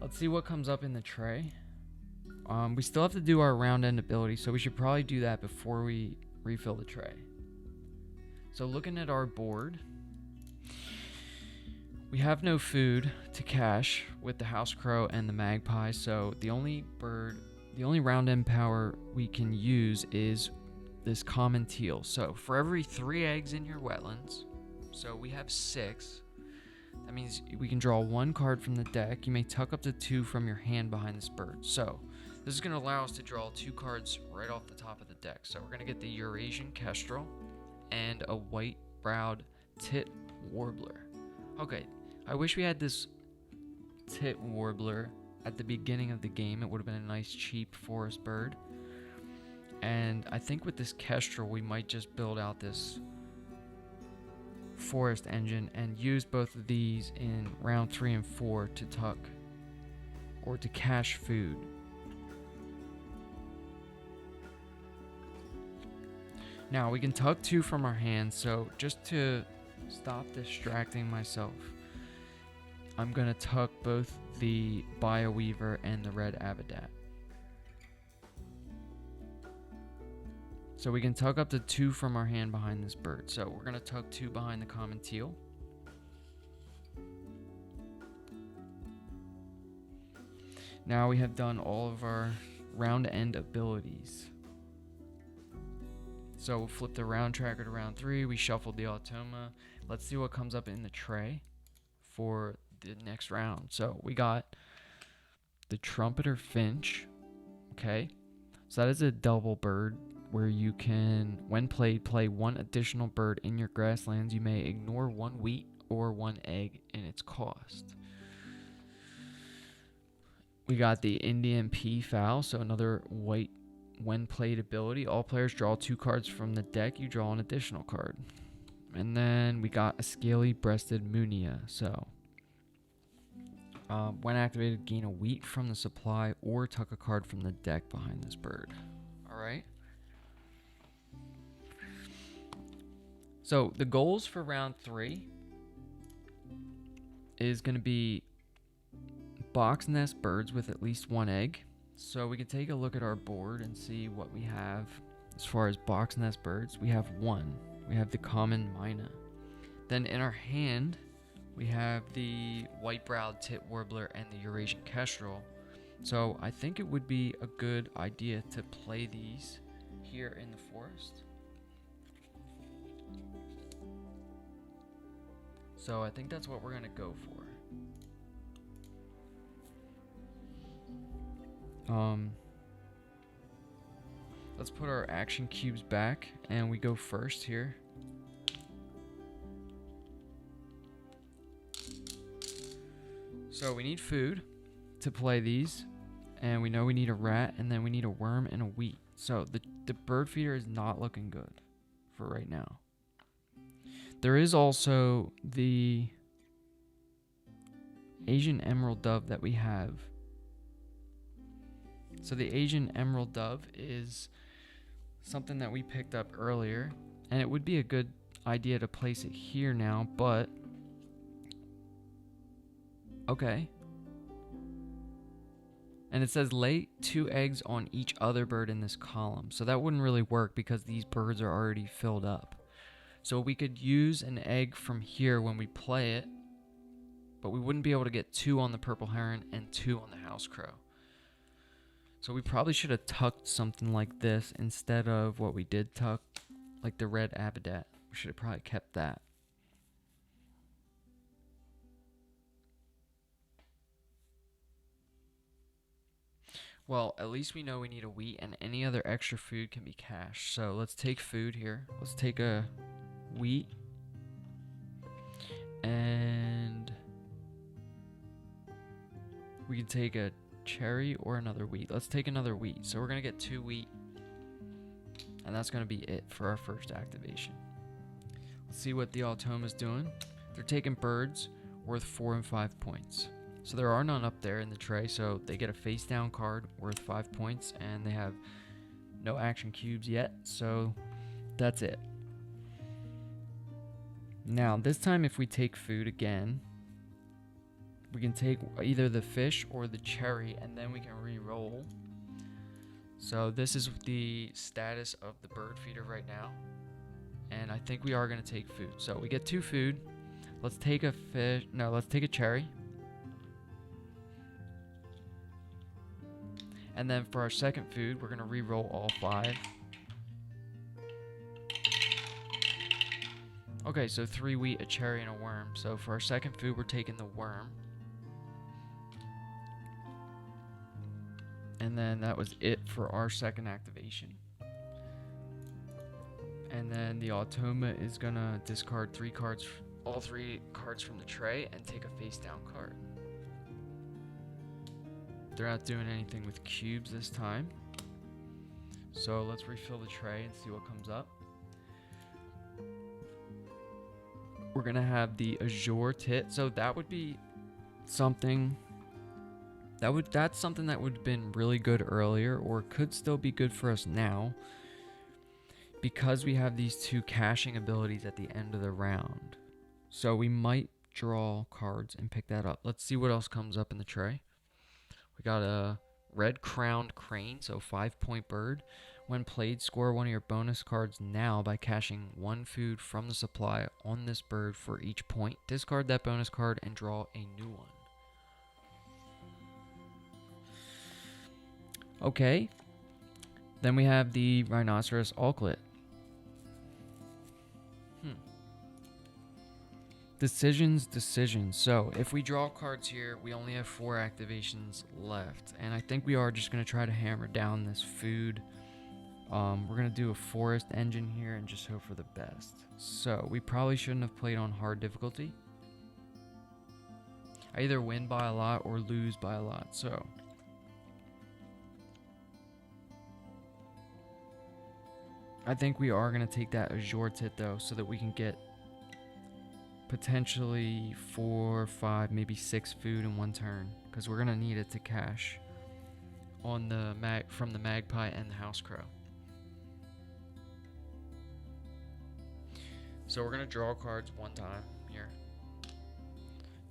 let's see what comes up in the tray. We still have to do our round end ability, so we should probably do that before we refill the tray. So looking at our board, we have no food to cache with the house crow and the magpie, so the only round end power we can use is this common teal. So for every 3 eggs in your wetlands, so we have 6, that means we can draw 1 card from the deck. You may tuck up to 2 from your hand behind this bird. So this is going to allow us to draw 2 cards right off the top of the deck. So we're going to get the Eurasian kestrel and a white-browed tit warbler. Okay, I wish we had this tit warbler at the beginning of the game. It would have been a nice cheap forest bird. And I think with this kestrel, we might just build out this forest engine and use both of these in round 3 and 4 to tuck or to cache food. Now we can tuck 2 from our hands, so just to stop distracting myself, I'm gonna tuck both the Bioweaver and the red Abidat. So we can tuck up to 2 from our hand behind this bird. So we're gonna tuck 2 behind the common teal. Now we have done all of our round end abilities. So we'll flip the round tracker to round 3. We shuffled the Automa. Let's see what comes up in the tray for the next round. So we got the trumpeter finch. Okay, so that is a double bird where you can, when played, play 1 additional bird in your grasslands. You may ignore 1 wheat or 1 egg in its cost. We got the Indian peafowl, so another white when played ability. All players draw 2 cards from the deck. You draw an additional card. And then we got a scaly-breasted munia. So when activated, gain a wheat from the supply or tuck a card from the deck behind this bird. Alright. So the goals for round 3 is going to be box nest birds with at least one egg. So we can take a look at our board and see what we have as far as box nest birds. We have one. We have the common myna. Then in our hand, we have the white-browed tit warbler and the Eurasian kestrel. So I think it would be a good idea to play these here in the forest. So I think that's what we're gonna go for. Let's put our action cubes back and we go first here. So we need food to play these, and we know we need a rat, and then we need a worm and a wheat. So the bird feeder is not looking good for right now. There is also the Asian emerald dove that we have. So the Asian emerald dove is something that we picked up earlier, and it would be a good idea to place it here now, but okay. And it says lay 2 eggs on each other bird in this column. So that wouldn't really work because these birds are already filled up. So we could use an egg from here when we play it, but we wouldn't be able to get 2 on the purple heron and 2 on the house crow. So we probably should have tucked something like this instead of what we did tuck, like the red abadat. We should have probably kept that. Well, at least we know we need a wheat, and any other extra food can be cached. So let's take food here. Let's take a wheat. And we can take a cherry or another wheat. Let's take another wheat. So we're going to get 2 wheat. And that's going to be it for our first activation. Let's see what the Automa's doing. They're taking birds worth 4 and 5 points. So there are none up there in the tray, so they get a face down card worth 5 points, and they have no action cubes yet, so that's it. Now, this time if we take food again, we can take either the fish or the cherry, and then we can re-roll. So this is the status of the bird feeder right now, and I think we are going to take food. So we get 2 food. Let's take a fish. No, let's take a cherry. And then for our second food, we're going to re-roll all 5. Okay, so 3 wheat, a cherry, and a worm. So for our second food, we're taking the worm. And then that was it for our second activation. And then the Automa is going to discard 3 cards, all 3 cards from the tray, and take a face down card. They're not doing anything with cubes this time. So let's refill the tray and see what comes up. We're going to have the azure tit. So that would be something that's something that would have been really good earlier, or could still be good for us now, because we have these 2 caching abilities at the end of the round. So we might draw cards and pick that up. Let's see what else comes up in the tray. We got a red crowned crane, so 5-point bird. When played, score 1 of your bonus cards now by caching 1 food from the supply on this bird for each point. Discard that bonus card and draw a new one. Okay. Then we have the rhinoceros auklet. Decisions. So if we draw cards here, we only have 4 activations left, and I think we are just going to try to hammer down this food. We're going to do a forest engine here and just hope for the best. So we probably shouldn't have played on hard difficulty. I either win by a lot or lose by a lot, so I think we are going to take that azure tit though, so that we can get potentially 4, 5, maybe 6 food in 1 turn, because we're gonna need it to cache on the from the magpie and the house crow. So we're gonna draw cards 1 time here.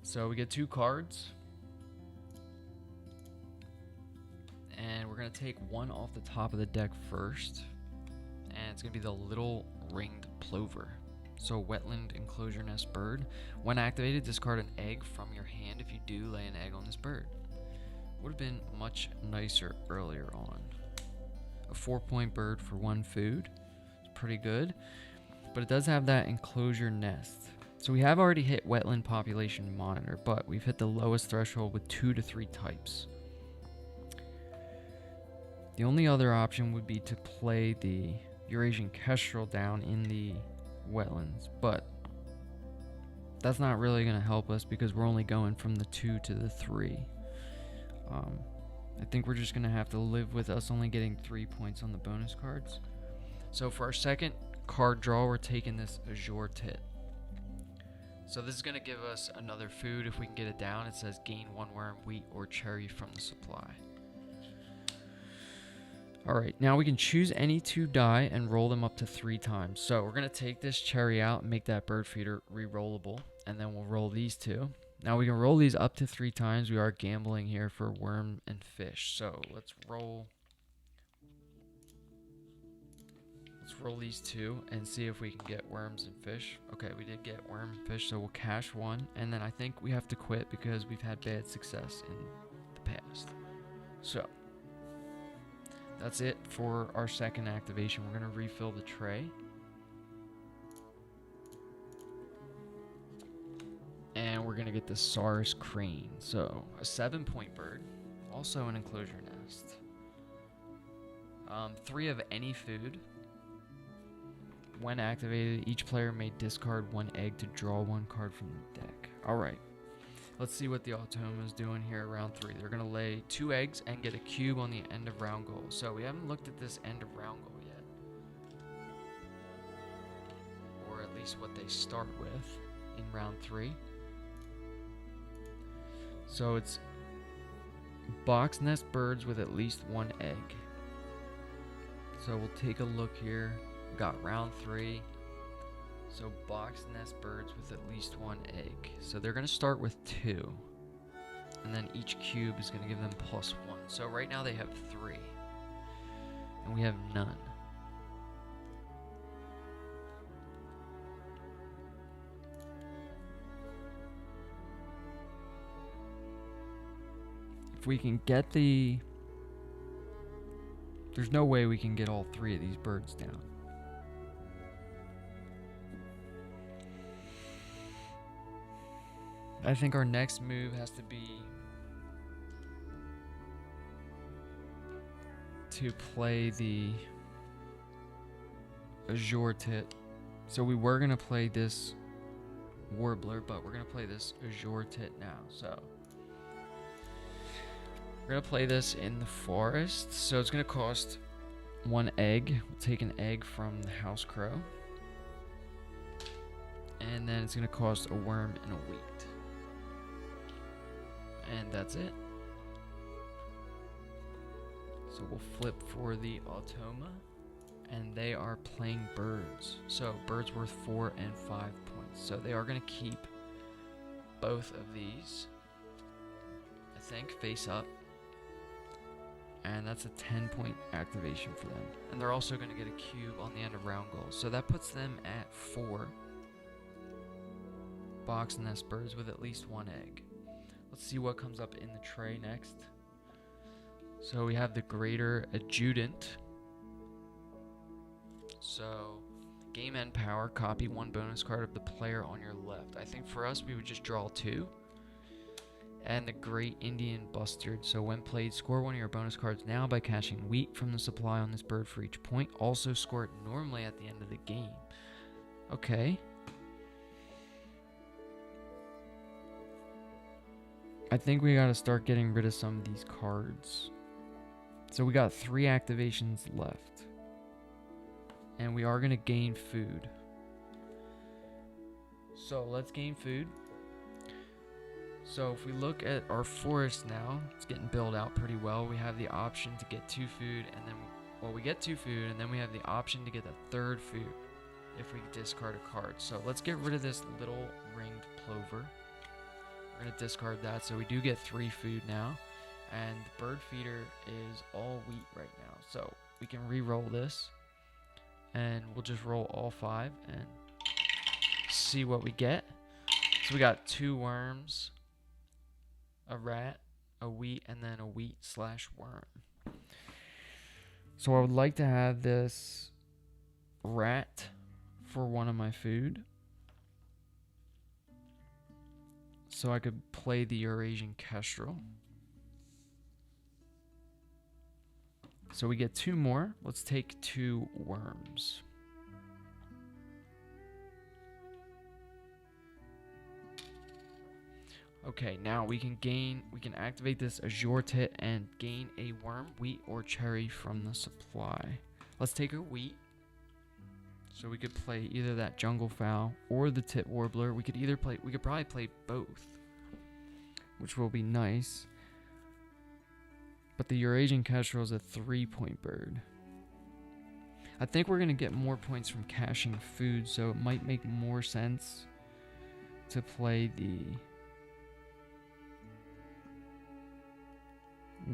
So we get 2 cards. we're going to take one off the top of the deck first, and it's going to be the little ringed plover. So wetland enclosure nest bird. When activated, discard an egg from your hand if you do lay an egg on this bird. Would have been much nicer earlier on. A 4-point bird for 1 food. It's pretty good. But it does have that enclosure nest. So we have already hit wetland population monitor, but we've hit the lowest threshold with 2 to 3 types. The only other option would be to play the Eurasian kestrel down in the wetlands, but that's not really going to help us because we're only going from the 2 to the 3. I think we're just going to have to live with us only getting 3 points on the bonus cards. So for our second card draw, we're taking this azure tit. So this is going to give us another food if we can get it down. It says gain 1 worm, wheat, or cherry from the supply. Alright, now we can choose any 2 die and roll them up to 3 times. So we're going to take this cherry out and make that bird feeder re-rollable, and then we'll roll these 2. Now we can roll these up to 3 times. We are gambling here for worm and fish. So let's roll these 2 and see if we can get worms and fish. Okay, we did get worm and fish, so we'll cash 1, and then I think we have to quit because we've had bad success in the past. So that's it for our second activation. We're going to refill the tray. And we're going to get the Saurus crane. So a 7-point bird, also an enclosure nest. 3 of any food. When activated, each player may discard 1 egg to draw 1 card from the deck. Alright, let's see what the Automa is doing here at round 3. They're going to lay 2 eggs and get a cube on the end of round goal. So we haven't looked at this end of round goal yet. Or at least what they start with in round 3. So it's box nest birds with at least 1 egg. So we'll take a look here. We got round 3. So box nest birds with at least 1 egg. So they're going to start with 2. And then each cube is going to give them +1. So right now they have 3. And we have none. If we can get the... There's no way we can get all 3 of these birds down. I think our next move has to be to play the azure tit. So we were going to play this warbler, but we're going to play this azure tit now. So we're going to play this in the forest. So it's going to cost 1 egg. We'll take an egg from the house crow. And then it's going to cost a worm and a wheat. And that's it. So we'll flip for the Automa. And they are playing birds. So birds worth 4 and 5 points. So they are going to keep both of these, I think, face up. And that's a 10-point activation for them. And they're also going to get a cube on the end of round goal. So that puts them at 4 box nest birds with at least 1 egg. Let's see what comes up in the tray next. So we have the greater adjutant. So game end power, copy 1 bonus card of the player on your left. I think for us we would just draw 2. And the Great Indian Bustard. So when played, score 1 of your bonus cards now by cashing wheat from the supply on this bird for each point. Also score it normally at the end of the game. Okay. I think we gotta start getting rid of some of these cards. So we got 3 activations left. And we are gonna gain food. So let's gain food. So if we look at our forest now, it's getting built out pretty well. We have the option to get 2 food, and then, well, we get 2 food, and then we have the option to get a 3rd food if we discard a card. So let's get rid of this little ringed plover. We're going to discard that, so we do get 3 food now. And the bird feeder is all wheat right now. So we can re-roll this. And we'll just roll all 5 and see what we get. So we got 2 worms, a rat, a wheat, and then a wheat/worm. So I would like to have this rat for one of my food, so I could play the Eurasian kestrel. So we get 2 more. Let's take 2 worms. Okay, now we can activate this Azure Tit and gain a worm, wheat, or cherry from the supply. Let's take a wheat. So we could play either that jungle fowl or the tit warbler. We could probably play both, which will be nice. But the Eurasian kestrel is a 3-point bird. I think we're gonna get more points from caching food, so it might make more sense to play the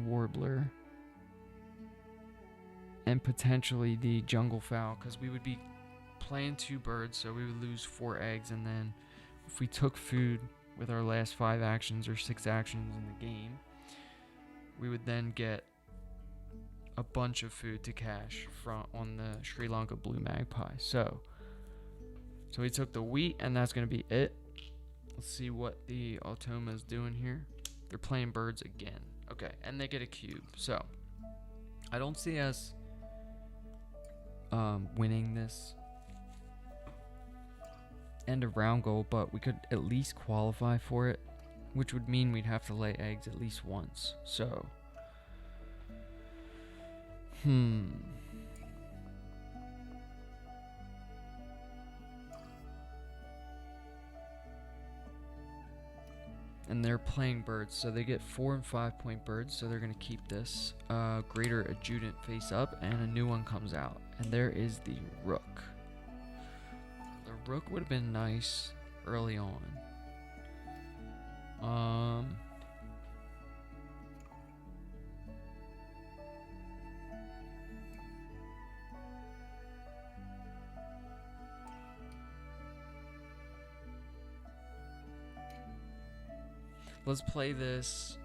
warbler and potentially the jungle fowl, because we would be playing 2 birds, so we would lose 4 eggs, and then if we took food with our last 5 actions or 6 actions in the game, we would then get a bunch of food to cache on the Sri Lanka blue magpie. So we took the wheat, and that's going to be it. Let's see what the Automa is doing here. They're playing birds again. Okay, and they get a cube. So I don't see us winning this end of round goal, but we could at least qualify for it, which would mean we'd have to lay eggs at least once. So and they're playing birds, so they get 4 and 5-point birds, so they're going to keep this greater adjutant face up, and a new one comes out, and there is the rook. The rook would have been nice early on. Let's play this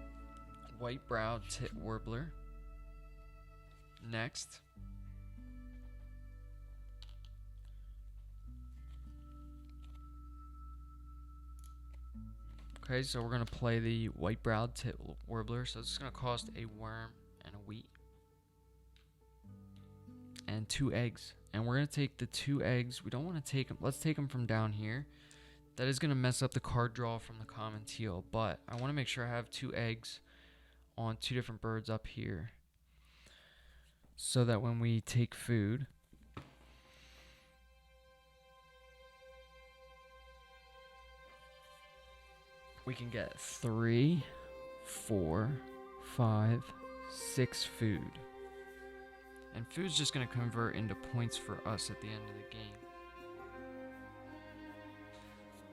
white-browed tit warbler next. Okay, so we're going to play the white-browed tit warbler. So it's going to cost a worm and a wheat. And 2 eggs. And we're going to take the 2 eggs. We don't want to take them. Let's take them from down here. That is going to mess up the card draw from the common teal, but I want to make sure I have 2 eggs on 2 different birds up here, so that when we take food, we can get 3, 4, 5, 6 food. And food's just going to convert into points for us at the end of the game.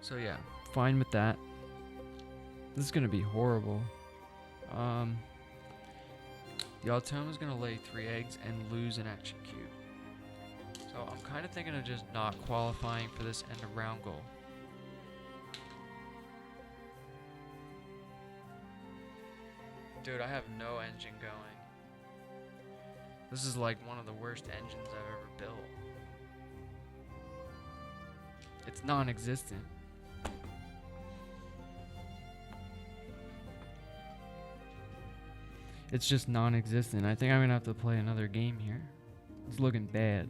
So yeah, fine with that. This is going to be horrible. The Automa is going to lay 3 eggs and lose an action cube. So I'm kind of thinking of just not qualifying for this end of round goal. Dude, I have no engine going. This is like one of the worst engines I've ever built. It's non-existent. It's just non-existent. I think I'm gonna have to play another game here. It's looking bad.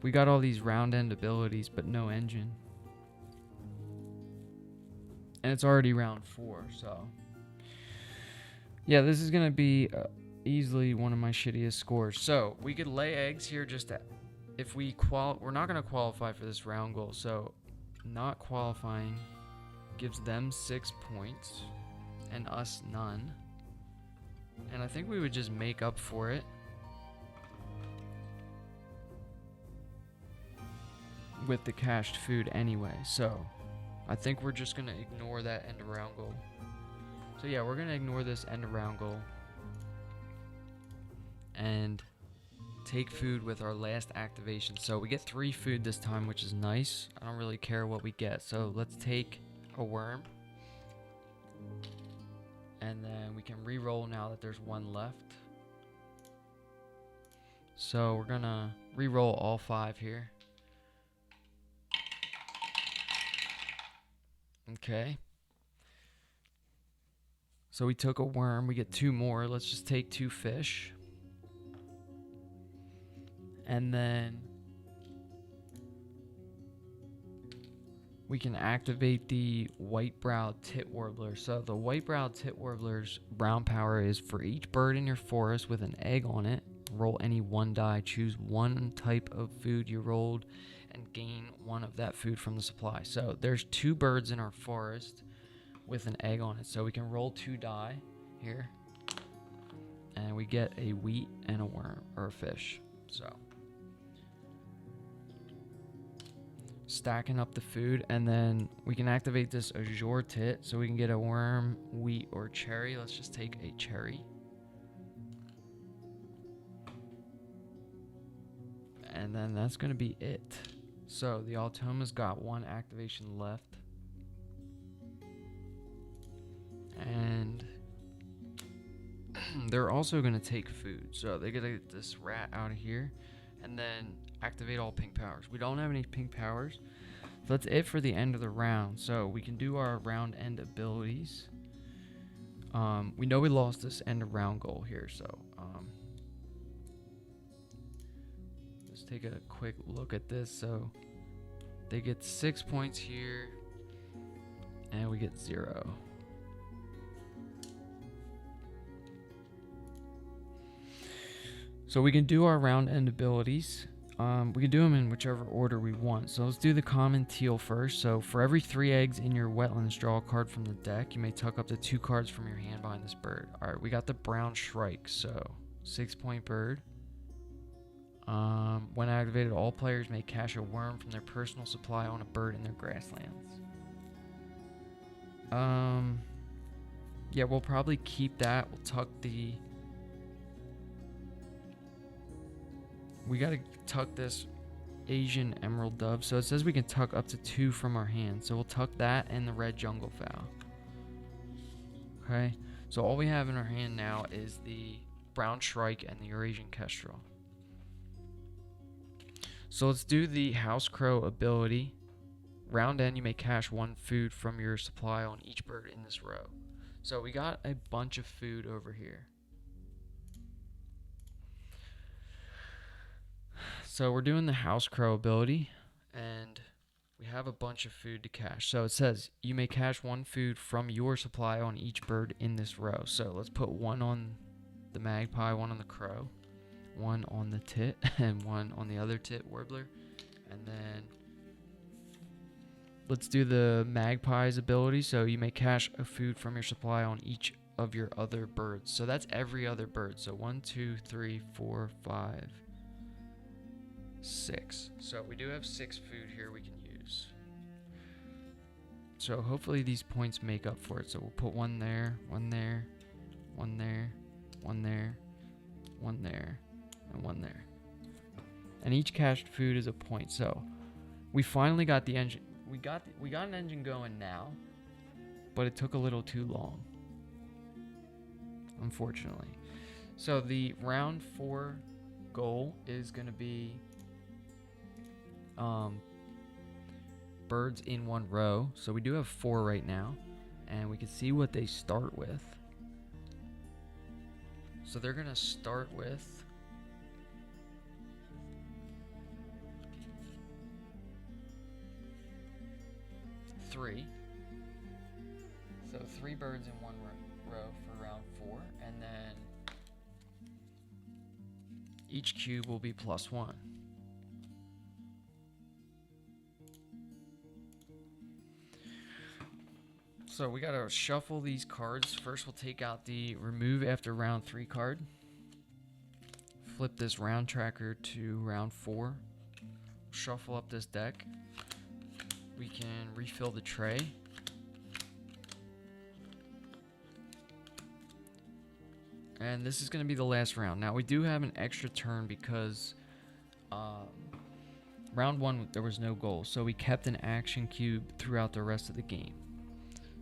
We got all these round end abilities, but no engine. And it's already round 4, so. Yeah, this is gonna be easily one of my shittiest scores. So, we could lay eggs here just to, if we're not gonna qualify for this round goal, so not qualifying gives them 6 points and us none. And I think we would just make up for it with the cached food anyway. So I think we're just going to ignore that end of round goal. So yeah, we're gonna ignore this end around goal and take food with our last activation. So we get 3 food this time, which is nice. I don't really care what we get. So let's take a worm. And then we can re-roll now that there's 1 left. So we're gonna re-roll all 5 here. Okay. So we took a worm, we get 2 more. Let's just take 2 fish. And then we can activate the white-browed tit warbler. So the white-browed tit warbler's brown power is for each bird in your forest with an egg on it, roll any 1 die, choose 1 type of food you rolled, and gain 1 of that food from the supply. So there's 2 birds in our forest with an egg on it. So we can roll 2 die here, and we get a wheat and a worm, or a fish. So stacking up the food, and then we can activate this azure tit so we can get a worm, wheat, or cherry. Let's just take a cherry. And then that's going to be it. So the Automa's got 1 activation left. And they're also going to take food. So they're going to get this rat out of here and then activate all pink powers. We don't have any pink powers. So that's it for the end of the round. So we can do our round end abilities. We know we lost this end of round goal here. So let's take a quick look at this. So they get 6 points here and we get 0. So we can do our round end abilities. We can do them in whichever order we want. So let's do the common teal first. So for every 3 eggs in your wetlands, draw a card from the deck. You may tuck up to 2 cards from your hand behind this bird. Alright, we got the brown shrike. So 6-point bird. When activated, all players may cash a worm from their personal supply on a bird in their grasslands. Yeah, we'll probably keep that. We'll tuck the... We gotta tuck this Asian emerald dove. So it says we can tuck up to 2 from our hand. So we'll tuck that and the red jungle fowl. Okay. So all we have in our hand now is the brown shrike and the Eurasian kestrel. So let's do the house crow ability. Round end, you may cash 1 food from your supply on each bird in this row. So we got a bunch of food over here. So we're doing the house crow ability, and we have a bunch of food to cache. So it says you may cache 1 food from your supply on each bird in this row. So let's put 1 on the magpie, 1 on the crow, 1 on the tit, and 1 on the other tit warbler. And then let's do the magpie's ability. So you may cache a food from your supply on each of your other birds. So that's every other bird. So 1, 2, 3, 4, 5, 6. So we do have 6 food here we can use. So hopefully these points make up for it. So we'll put 1 there, 1 there, 1 there, 1 there, 1 there, and 1 there. And each cached food is a point. So we finally got the engine. We got an engine going now, but it took a little too long, unfortunately. So the round 4 goal is going to be birds in 1 row. So we do have 4 right now, and we can see what they start with. So they're gonna start with three. So 3 birds in 1 row for round 4, and then each cube will be +1. So we gotta shuffle these cards. First we'll take out the remove after round 3 card. Flip this round tracker to round 4. Shuffle up this deck. We can refill the tray. And this is going to be the last round. Now, we do have an extra turn because round 1, there was no goal. So we kept an action cube throughout the rest of the game.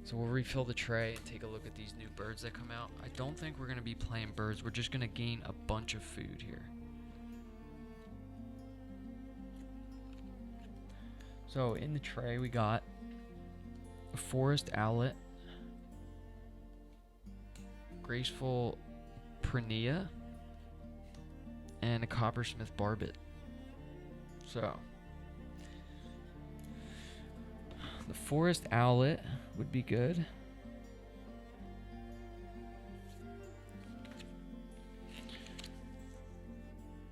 So we'll refill the tray and take a look at these new birds that come out. I don't think we're going to be playing birds. We're just going to gain a bunch of food here. So in the tray, we got a forest owlet, graceful Prunea, and a coppersmith barbet. So the forest owlet would be good.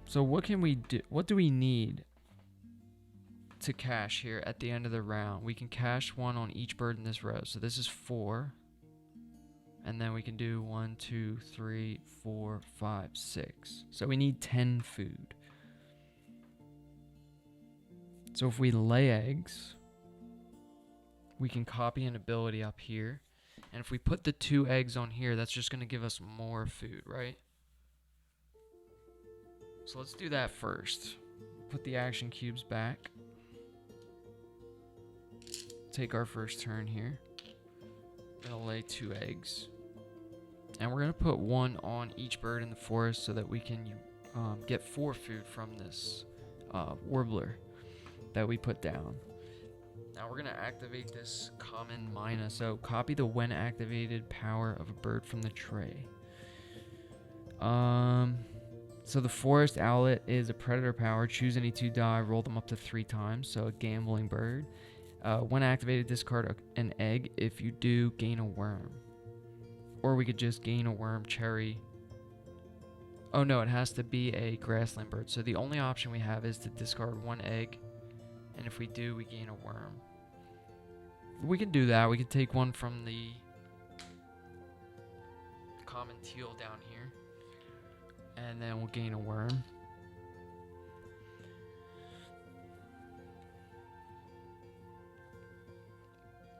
So what can we do? What do we need to cash here at the end of the round? We can cash 1 on each bird in this row. So this is 4. And then we can do 1, 2, 3, 4, 5, 6. So we need 10 food. So if we lay eggs, we can copy an ability up here. And if we put the 2 eggs on here, that's just going to give us more food, right? So let's do that first. Put the action cubes back. Take our first turn here. Gonna lay 2 eggs. And we're gonna put 1 on each bird in the forest so that we can get 4 food from this warbler that we put down. Now we're gonna activate this common mina. So copy the when activated power of a bird from the tray. So the forest owlet is a predator power. Choose any 2 die, roll them up to 3 times. So a gambling bird. When activated, discard an egg. If you do, gain a worm. Or we could just gain a worm, cherry. Oh no, it has to be a grassland bird. So the only option we have is to discard 1 egg. And if we do, we gain a worm. We can do that. We can take 1 from the common teal down here. And then we'll gain a worm.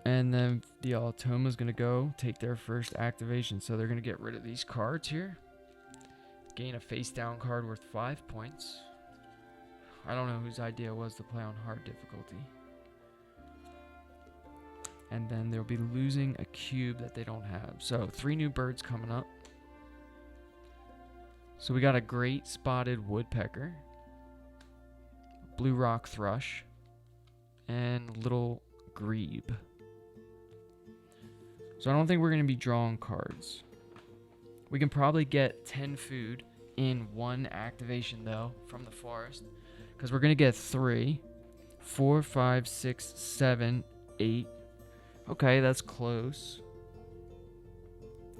And then the Automa is going to go take their first activation. So they're going to get rid of these cards here. Gain a face down card worth 5 points. I don't know whose idea it was to play on hard difficulty. And then they'll be losing a cube that they don't have. So 3 new birds coming up. So we got a great spotted woodpecker, blue rock thrush, and little grebe. So I don't think we're going to be drawing cards. We can probably get 10 food in 1 activation, though, from the forest. Because we're going to get 3, 4, 5, 6, 7, 8. Okay, that's close.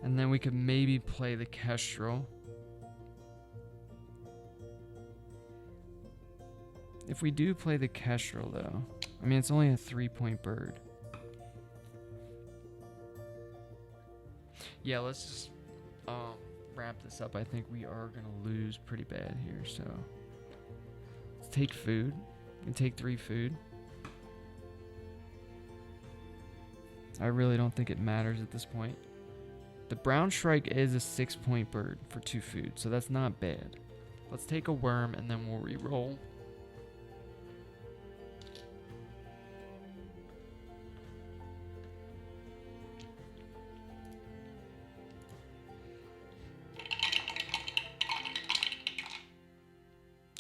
And then we could maybe play the kestrel. If we do play the kestrel, though, I mean, it's only a 3-point bird. Yeah, let's just wrap this up. I think we are going to lose pretty bad here, so let's take food. We can take 3 food. I really don't think it matters at this point. The brown shrike is a 6-point bird for 2 food, so that's not bad. Let's take a worm and then we'll re-roll.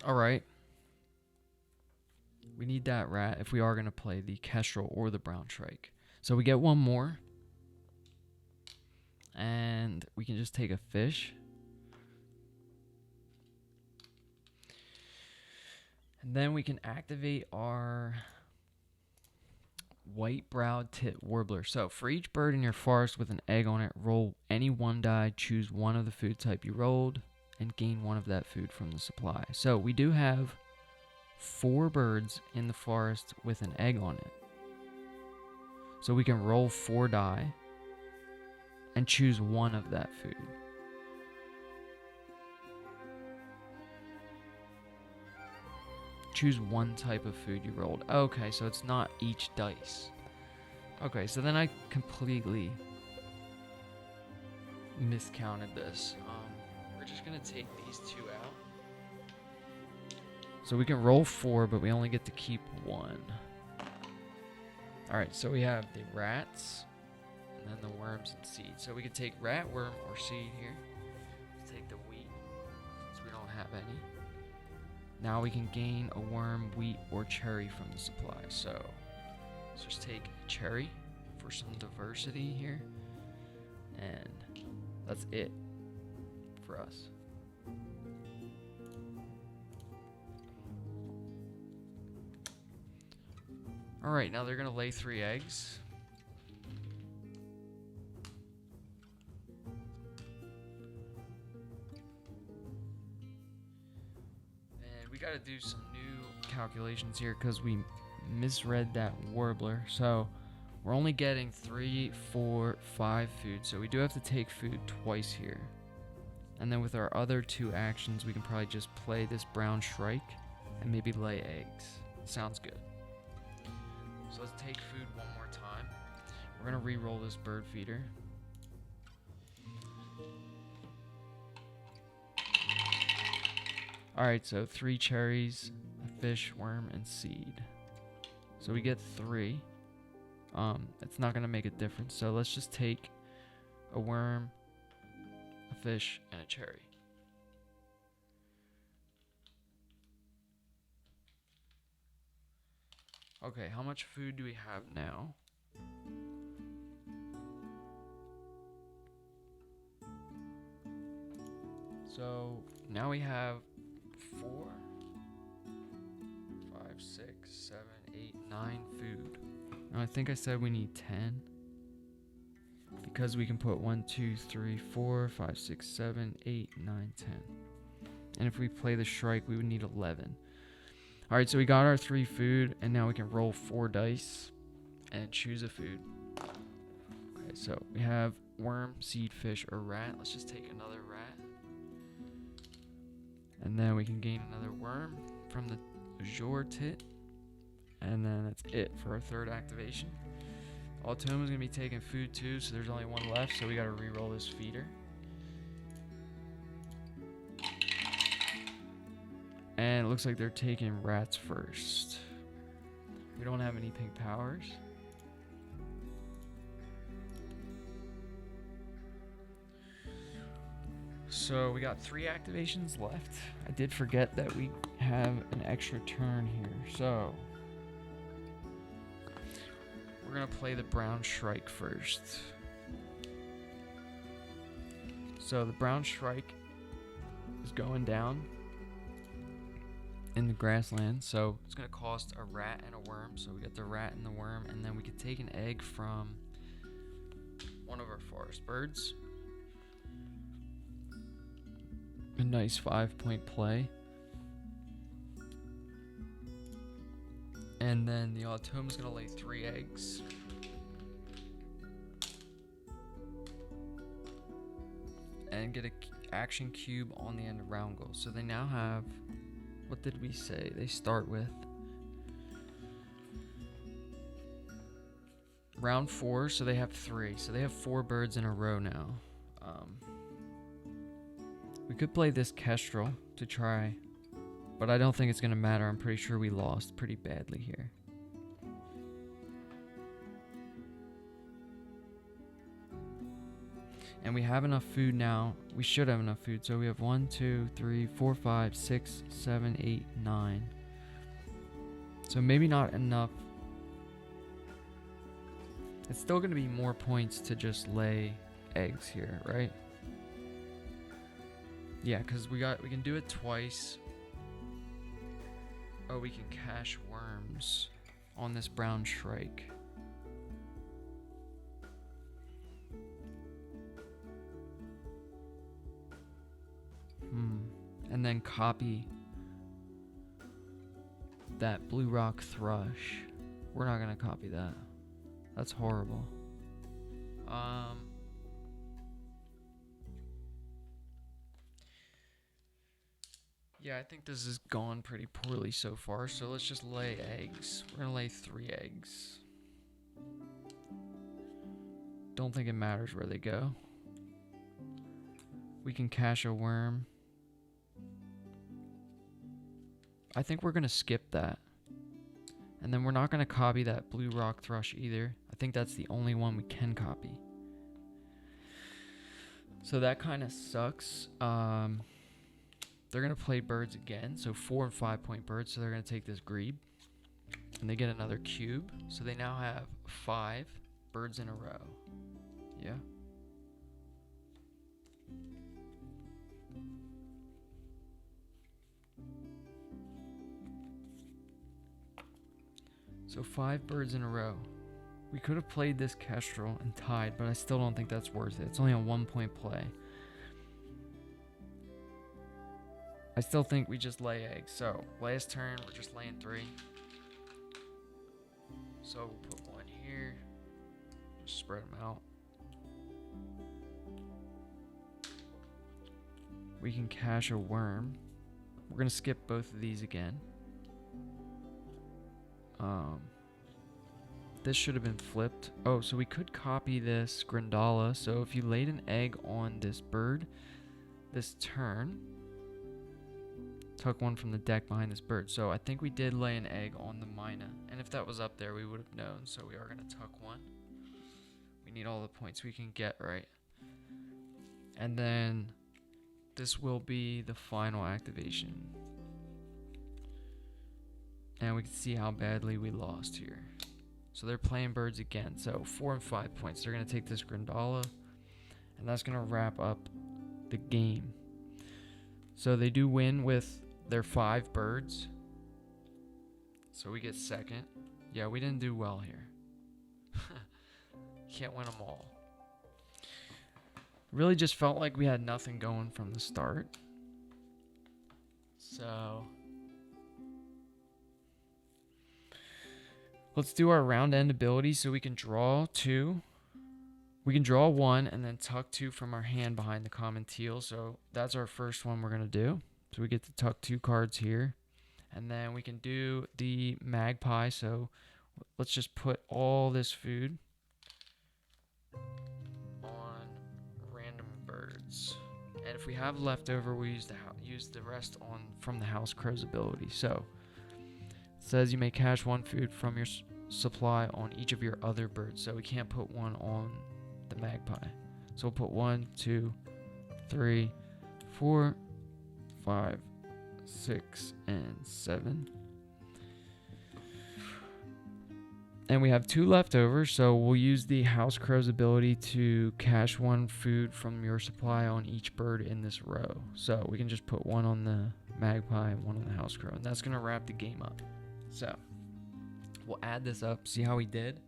Alright. We need that rat if we are going to play the kestrel or the brown shrike. So we get 1 more. And we can just take a fish. And then we can activate our white-browed tit warbler. So for each bird in your forest with an egg on it, roll any 1 die, choose 1 of the food type you rolled, and gain 1 of that food from the supply. So we do have 4 birds in the forest with an egg on it. So we can roll 4 die and choose 1 of that food. Choose 1 type of food you rolled. Okay, so it's not each dice. Okay, so then I completely miscounted this. we're just gonna take these 2 out. So we can roll 4, but we only get to keep 1. Alright, so we have the rats, and then the worms and seed. So we could take rat, worm, or seed here. Let's take the wheat, since we don't have any. Now we can gain a worm, wheat, or cherry from the supply. So let's just take cherry for some diversity here. And that's it for us. Alright, now they're going to lay 3 eggs. And we got to do some new calculations here because we misread that warbler. So we're only getting 3, 4, 5 food. So we do have to take food twice here. And then with our other 2 actions, we can probably just play this brown shrike and maybe lay eggs. Sounds good. So let's take food one more time. We're gonna re-roll this bird feeder. Alright, so 3 cherries, a fish, worm, and seed. So we get 3. It's not gonna make a difference. So let's just take a worm, a fish, and a cherry. Okay, how much food do we have now? So now we have 4, 5, 6, 7, 8, 9 food. Now I think I said we need 10. Because we can put 1, 2, 3, 4, 5, 6, 7, 8, 9, 10. And if we play the shrike, we would need 11. Alright, so we got our 3 food, and now we can roll 4 dice and choose a food. Okay, so we have worm, seed, fish, or rat. Let's just take another rat. And then we can gain another worm from the Azure Tit. And then that's it for our 3rd activation. Automa's going to be taking food too, so there's only 1 left, so we got to re-roll this feeder. And it looks like they're taking rats first. We don't have any pink powers. So we got 3 activations left. I did forget that we have an extra turn here. So we're going to play the brown shrike first. So the brown shrike is going down in the grassland, so it's going to cost a rat and a worm. So we get the rat and the worm, and then we could take an egg from one of our forest birds. A nice 5-point play. And then the Automa's going to lay 3 eggs. And get an action cube on the end of round goal. So they now have, what did we say? They start with round 4, so they have 3. So they have 4 birds in a row now. We could play this Kestrel to try, but I don't think it's going to matter. I'm pretty sure we lost pretty badly here. And we have enough food now. We should have enough food. So we have 1, 2, 3, 4, 5, 6, 7, 8, 9. So maybe not enough. It's still going to be more points to just lay eggs here, right? Yeah, because we can do it twice. Oh, we can cache worms on this brown shrike. And then copy that blue rock thrush. We're not gonna copy that. That's horrible. Yeah, I think this has gone pretty poorly so far, so let's just lay eggs. We're gonna lay 3 eggs. Don't think it matters where they go. We can cache a worm. I think we're going to skip that. And then we're not going to copy that blue rock thrush either. I think that's the only one we can copy. So that kind of sucks. They're going to play birds again. So 4 and 5 point birds. So they're going to take this grebe. And they get another cube. So they now have 5 birds in a row. Yeah. So 5 birds in a row. We could have played this kestrel and tied, but I still don't think that's worth it. It's only a 1 point play. I still think we just lay eggs. So last turn, we're just laying 3. So we'll put 1 here. Just spread them out. We can cache a worm. We're going to skip both of these again. This should have been flipped. Oh, so we could copy this Grindala. So if you laid an egg on this bird this turn, tuck 1 from the deck behind this bird. So I think we did lay an egg on the Mina. And if that was up there, we would have known. So we are going to tuck 1. We need all the points we can get, right? And then this will be the final activation. And we can see how badly we lost here. So they're playing birds again. So 4 and 5 points. They're going to take this Grindala. And that's going to wrap up the game. So they do win with their 5 birds. So we get second. Yeah, we didn't do well here. Can't win them all. Really just felt like we had nothing going from the start. So let's do our round end ability so we can draw 2. We can draw 1 and then tuck 2 from our hand behind the common teal. So that's our first one we're going to do. So we get to tuck 2 cards here. And then we can do the magpie. So let's just put all this food on random birds. And if we have leftover, we use the rest on from the house crow's ability. So it says you may cache 1 food from your supply on each of your other birds. So we can't put 1 on the magpie. So we'll put 1, 2, 3, 4, 5, 6, and 7. And we have 2 left over, so we'll use the house crow's ability to cache 1 food from your supply on each bird in this row. So we can just put 1 on the magpie and 1 on the house crow, and that's going to wrap the game up. So we'll add this up, see how we did.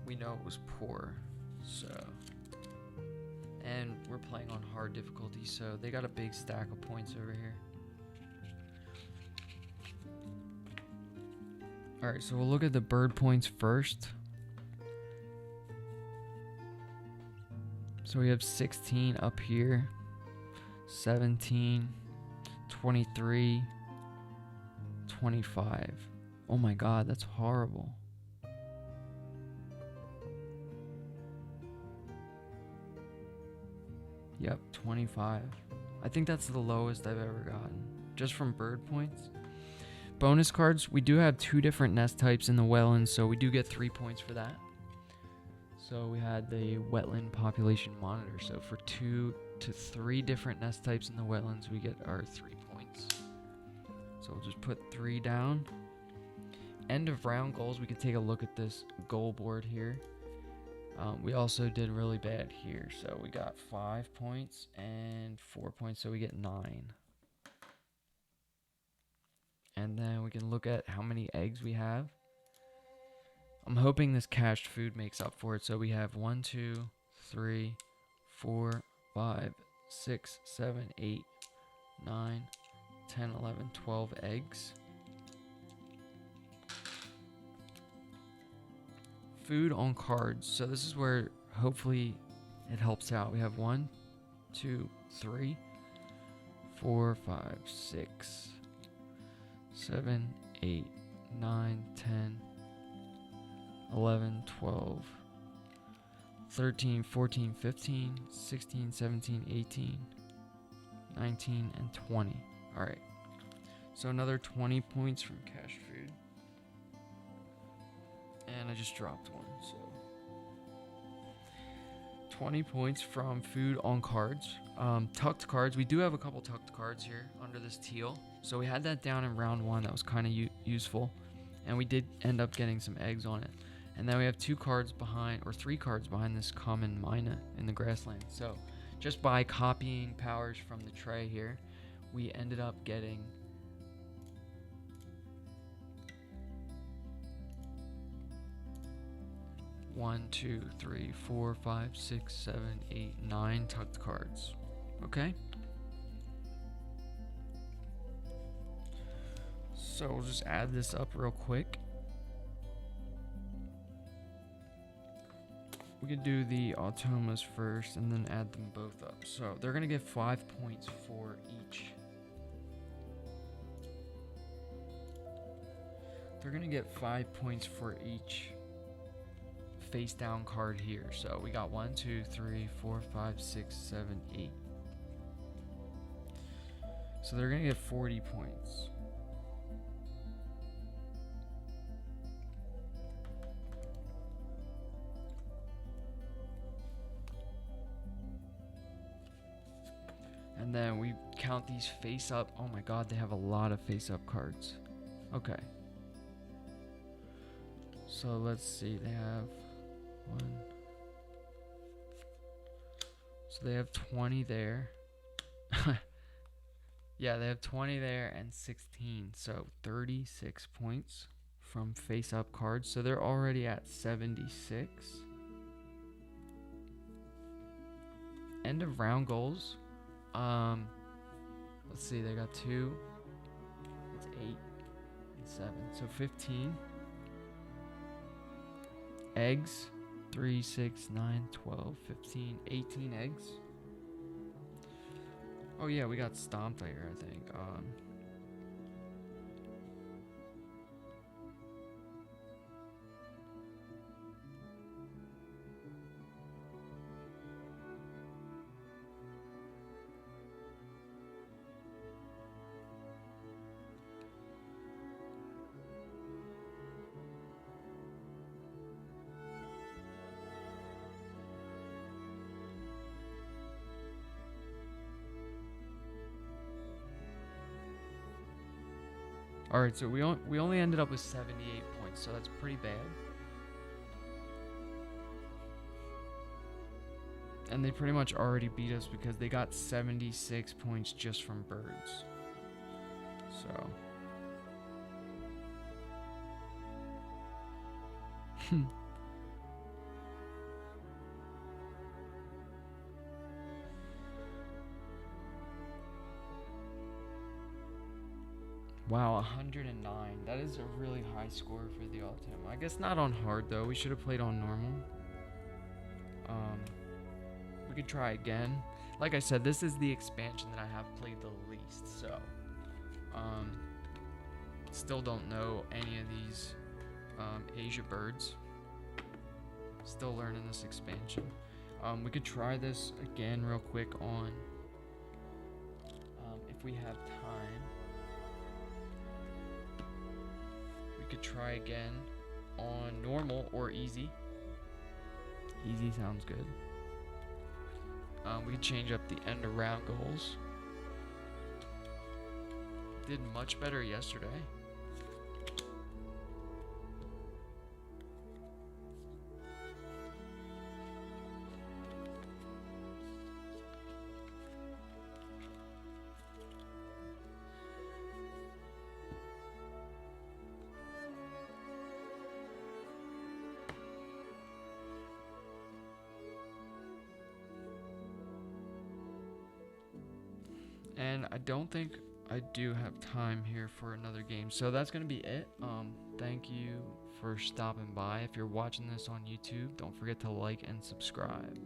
We know it was poor, so. And we're playing on hard difficulty, so they got a big stack of points over here. Alright, so we'll look at the bird points first. So we have 16 up here, 17, 23, 25. Oh my god, that's horrible. Yep, 25. I think that's the lowest I've ever gotten, just from bird points. Bonus cards, we do have 2 different nest types in the wetlands, so we do get 3 points for that. So we had the wetland population monitor. So for 2 to 3 different nest types in the wetlands, we get our 3 points. So we'll just put 3 down. End of round goals, we can take a look at this goal board here. We also did really bad here. So we got 5 points and 4 points, so we get 9. And then we can look at how many eggs we have. I'm hoping this cached food makes up for it. So we have 1, 2, 3, 4, 5, 6, 7, 8, 9, 10, 11, 12 eggs. Food on cards. So this is where hopefully it helps out. We have 1, 2, 3, 4, 5, 6, 7, 8, 9, 10, 11, 12, 13, 14, 15, 16, 17, 18, 19, and 20. All right. So another 20 points from cash food. And I just dropped one, so 20 points from food on cards. Tucked cards. We do have a couple tucked cards here under this teal. So we had that down in round 1. That was kind of useful. And we did end up getting some eggs on it. And then we have 2 cards behind, or 3 cards behind this common mina in the grassland. So just by copying powers from the tray here, we ended up getting 1, 2, 3, 4, 5, 6, 7, 8, 9 tucked cards. Okay? So we'll just add this up real quick. We could do the Automas first and then add them both up. So they're going to get 5 points for each. They're going to get 5 points for each face down card here. So we got 1, 2, 3, 4, 5, 6, 7, 8. So they're going to get 40 points. And then we count these face up. Oh my god, they have a lot of face up cards. Okay. So let's see, they have 1. So they have 20 there. Yeah, they have 20 there and 16. So 36 points from face up cards. So they're already at 76. End of round goals. Let's see, they got 2. It's 8 and 7. So 15. Eggs. 3, 6, 9, 12, 15, 18 eggs. Oh yeah, we got stomped here, I think. Alright, so we only ended up with 78 points, so that's pretty bad. And they pretty much already beat us because they got 76 points just from birds. So. Wow, 109. That is a really high score for the Automa. I guess not on hard though. We should have played on normal. We could try again. Like I said, this is the expansion that I have played the least. So, still don't know any of these Asia birds. Still learning this expansion. We could try this again real quick on if we have time. We could try again on normal or easy. Easy sounds good. We could change up the end of round goals. Did much better yesterday. And I don't think I do have time here for another game. So that's going to be it. Thank you for stopping by. If you're watching this on YouTube, don't forget to like and subscribe.